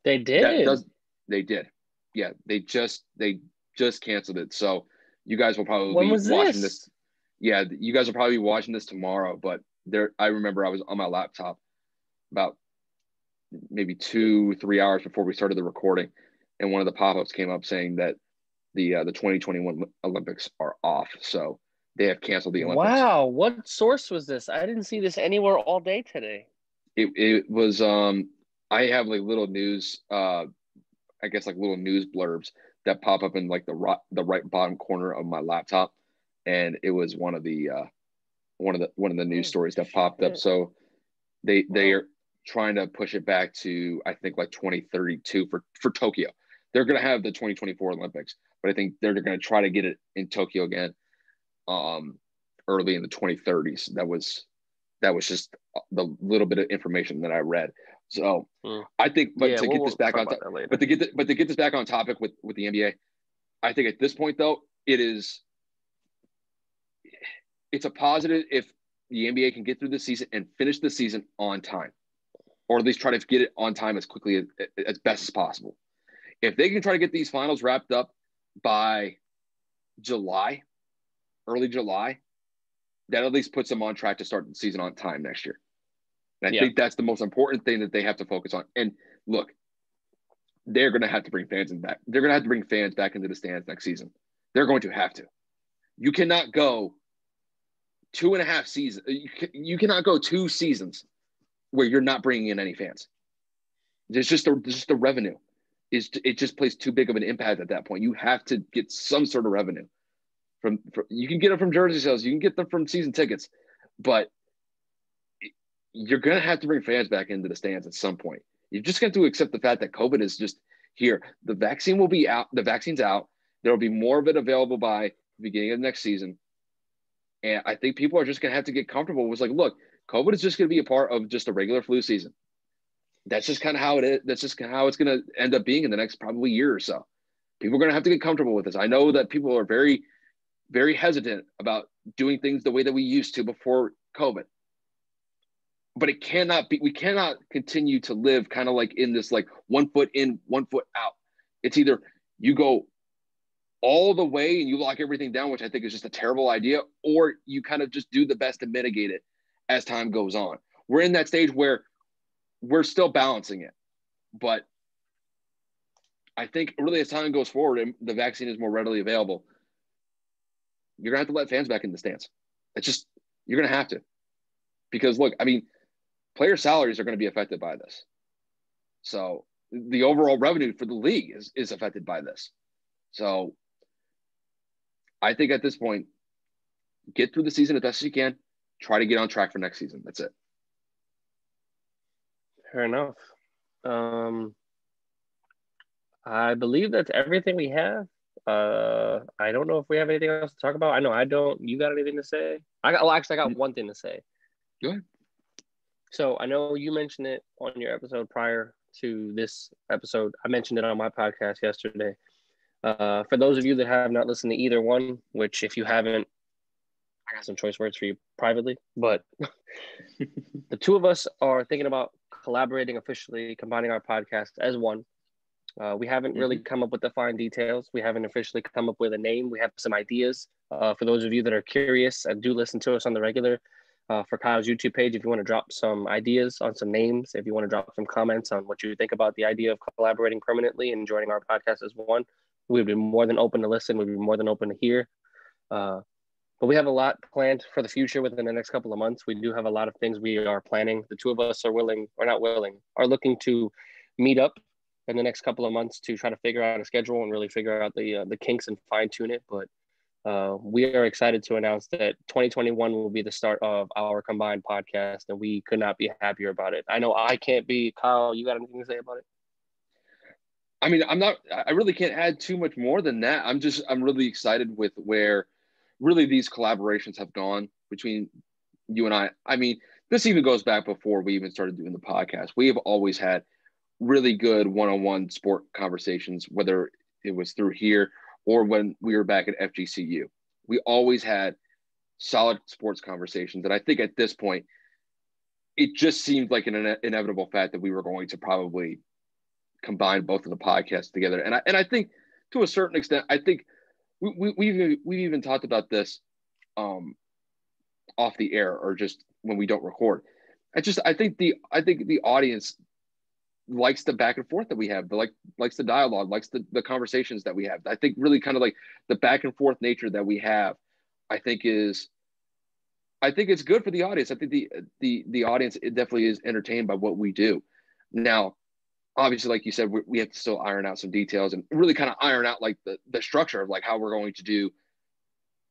They that did. does they did. Yeah, they just canceled it. So you guys will probably When be was watching this. this? Yeah, you guys will probably be watching this tomorrow, but I remember I was on my laptop about maybe 2-3 hours before we started the recording, and one of the pop-ups came up saying that the 2021 Olympics are off. So they have canceled the Olympics. Wow, what source was this? I didn't see this anywhere all day today. It was I have like little news I guess like little news blurbs that pop up in like the right bottom corner of my laptop, and it was one of the news Oh stories that popped up. shit. So they Wow. are trying to push it back to I think like 2032 for Tokyo. They're going to have the 2024 Olympics, but I think they're going to try to get it in Tokyo again early in the 2030s. That was just the little bit of information that I read. So Hmm. I think, but Yeah, to get we'll this back talk on, about that but later. to get this back on topic with the NBA, I think at this point though, it's a positive if the NBA can get through the season and finish the season on time, or at least try to get it on time as quickly as best as possible. If they can try to get these finals wrapped up by July, early July, that at least puts them on track to start the season on time next year. And I Yeah. think that's the most important thing that they have to focus on. And look, they're going to have to bring fans back. They're going to have to bring fans back into the stands next season. They're going to have to. You cannot go 2.5 seasons. You cannot go 2 seasons where you're not bringing in any fans. There's just the revenue. It just plays too big of an impact at that point. You have to get some sort of revenue from you can get them from jersey sales, you can get them from season tickets, but you're going to have to bring fans back into the stands at some point. You just got to accept the fact that COVID is just here. The vaccine will be out. The vaccine's out. There will be more of it available by the beginning of next season. And I think people are just going to have to get comfortable with like, look, COVID is just going to be a part of just a regular flu season. That's just kind of how it is. That's just how it's going to end up being in the next probably year or so. People are going to have to get comfortable with this. I know that people are very, very hesitant about doing things the way that we used to before COVID. But it cannot be, we cannot continue to live kind of like in this like 1 foot in, 1 foot out. It's either you go all the way and you lock everything down, which I think is just a terrible idea, or you kind of just do the best to mitigate it as time goes on. We're in that stage where we're still balancing it. But I think really as time goes forward and the vaccine is more readily available, you're going to have to let fans back in the stands. It's just, you're going to have to. Because look, I mean, player salaries are going to be affected by this. So the overall revenue for the league is affected by this. So I think at this point, get through the season as best as you can. Try to get on track for next season. That's it. Fair enough. I believe that's everything we have. I don't know if we have anything else to talk about. I know I don't. You got anything to say? I got one thing to say. Go ahead. So I know you mentioned it on your episode prior to this episode. I mentioned it on my podcast yesterday. For those of you that have not listened to either one, which if you haven't, I got some choice words for you privately, but the two of us are thinking about collaborating officially, combining our podcast as one. We haven't really come up with the fine details. We haven't officially come up with a name. We have some ideas. For those of you that are curious and do listen to us on the regular, for Kyle's YouTube page, if you want to drop some ideas on some names, if you want to drop some comments on what you think about the idea of collaborating permanently and joining our podcast as one, we'd be more than open to listen. We'd be more than open to hear. But we have a lot planned for the future within the next couple of months. We do have a lot of things we are planning. The two of us are are looking to meet up in the next couple of months to try to figure out a schedule and really figure out the kinks and fine tune it. But we are excited to announce that 2021 will be the start of our combined podcast, and we could not be happier about it. I know I can't be. Kyle, you got anything to say about it? I mean, I really can't add too much more than that. I'm really excited with where really these collaborations have gone between you and I. I mean, this even goes back before we even started doing the podcast. We have always had really good one-on-one sport conversations, whether it was through here or when we were back at FGCU. We always had solid sports conversations. And I think at this point, it just seemed like an inevitable fact that we were going to probably combine both of the podcasts together. And I think to a certain extent, I think we've even talked about this off the air or just when we don't record. I think the audience likes the back and forth that we have, likes the dialogue, likes the conversations that we have. I think really kind of like the back and forth nature that we have, I think it's good for the audience. I think the audience, it definitely is entertained by what we do. Now, obviously, like you said, we have to still iron out some details and really kind of iron out like the structure of like how we're going to do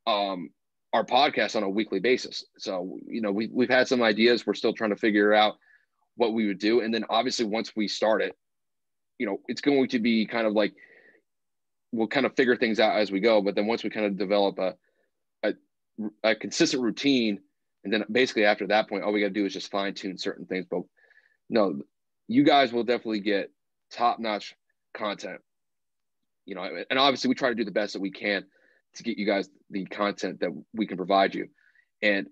our podcast on a weekly basis. So, we've had some ideas. We're still trying to figure out what we would do. And then obviously once we start it, it's going to be kind of like, we'll kind of figure things out as we go. But then once we kind of develop a consistent routine, and then basically after that point, all we got to do is just fine tune certain things. But no, you guys will definitely get top-notch content, and obviously we try to do the best that we can to get you guys the content that we can provide you. And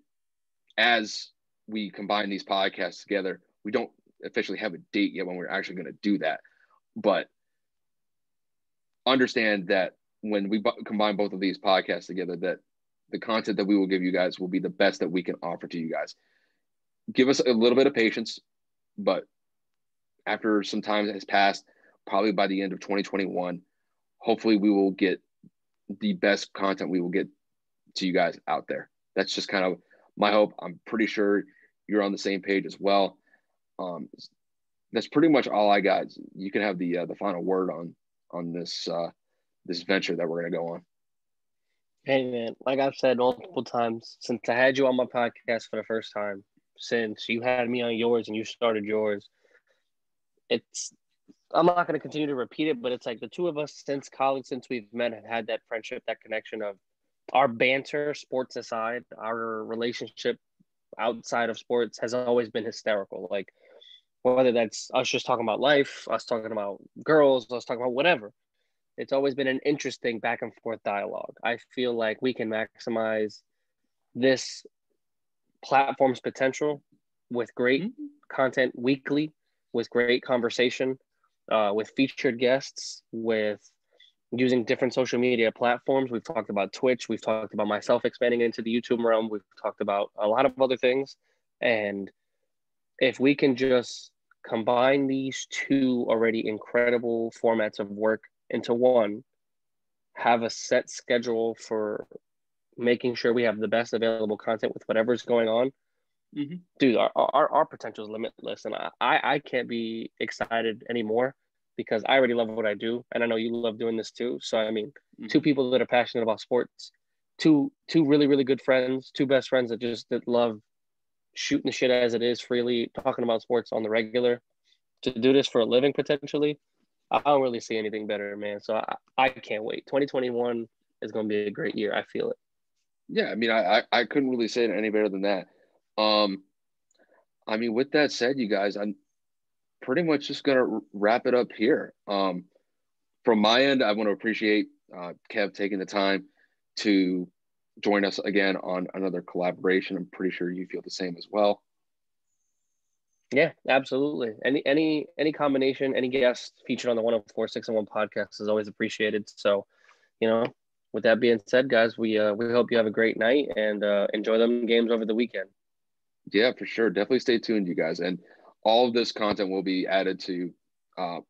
as we combine these podcasts together, we don't officially have a date yet when we're actually going to do that. But understand that when we combine both of these podcasts together, that the content that we will give you guys will be the best that we can offer to you guys. Give us a little bit of patience, but after some time has passed, probably by the end of 2021, hopefully we will get the best content we will get to you guys out there. That's just kind of my hope. I'm pretty sure you're on the same page as well. That's pretty much all I got. You can have the final word on this venture that we're going to go on. Hey man, like I've said multiple times, since I had you on my podcast for the first time, since you had me on yours and you started yours, I'm not going to continue to repeat it, but it's like the two of us since college, since we've met, have had that friendship, that connection of our banter, sports aside, our relationship outside of sports has always been hysterical. Like whether that's us just talking about life, us talking about girls, us talking about whatever. It's always been an interesting back and forth dialogue. I feel like we can maximize this platform's potential with great content weekly, with great conversation, with featured guests, with using different social media platforms. We've talked about Twitch. We've talked about myself expanding into the YouTube realm. We've talked about a lot of other things. And if we can just combine these two already incredible formats of work into one, have a set schedule for making sure we have the best available content with whatever's going on, dude, our potential is limitless. And I can't be excited anymore because I already love what I do. And I know you love doing this too. So, I mean, two people that are passionate about sports, two really, really good friends, two best friends that love shooting the shit as it is freely, talking about sports on the regular, to do this for a living potentially. I don't really see anything better, man. So I can't wait. 2021 is going to be a great year. I feel it. Yeah, I mean, I couldn't really say it any better than that. I mean, with that said, you guys, I'm pretty much just going to wrap it up here. From my end, I want to appreciate Kev taking the time to join us again on another collaboration. I'm pretty sure you feel the same as well. Yeah, absolutely. Any combination, any guest featured on the 104 6-1 podcast is always appreciated. So, with that being said, guys, we hope you have a great night and enjoy them games over the weekend. Yeah, for sure. Definitely stay tuned, you guys. And all of this content will be added to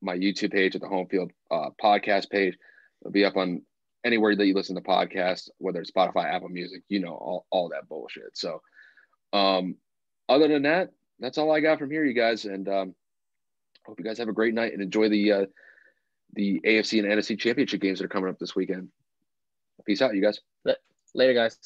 my YouTube page at the Home Field podcast page. It'll be up on anywhere that you listen to podcasts, whether it's Spotify, Apple Music, all that bullshit. So other than that, that's all I got from here, you guys. And hope you guys have a great night and enjoy the AFC and NFC Championship games that are coming up this weekend. Peace out, you guys. Later, guys.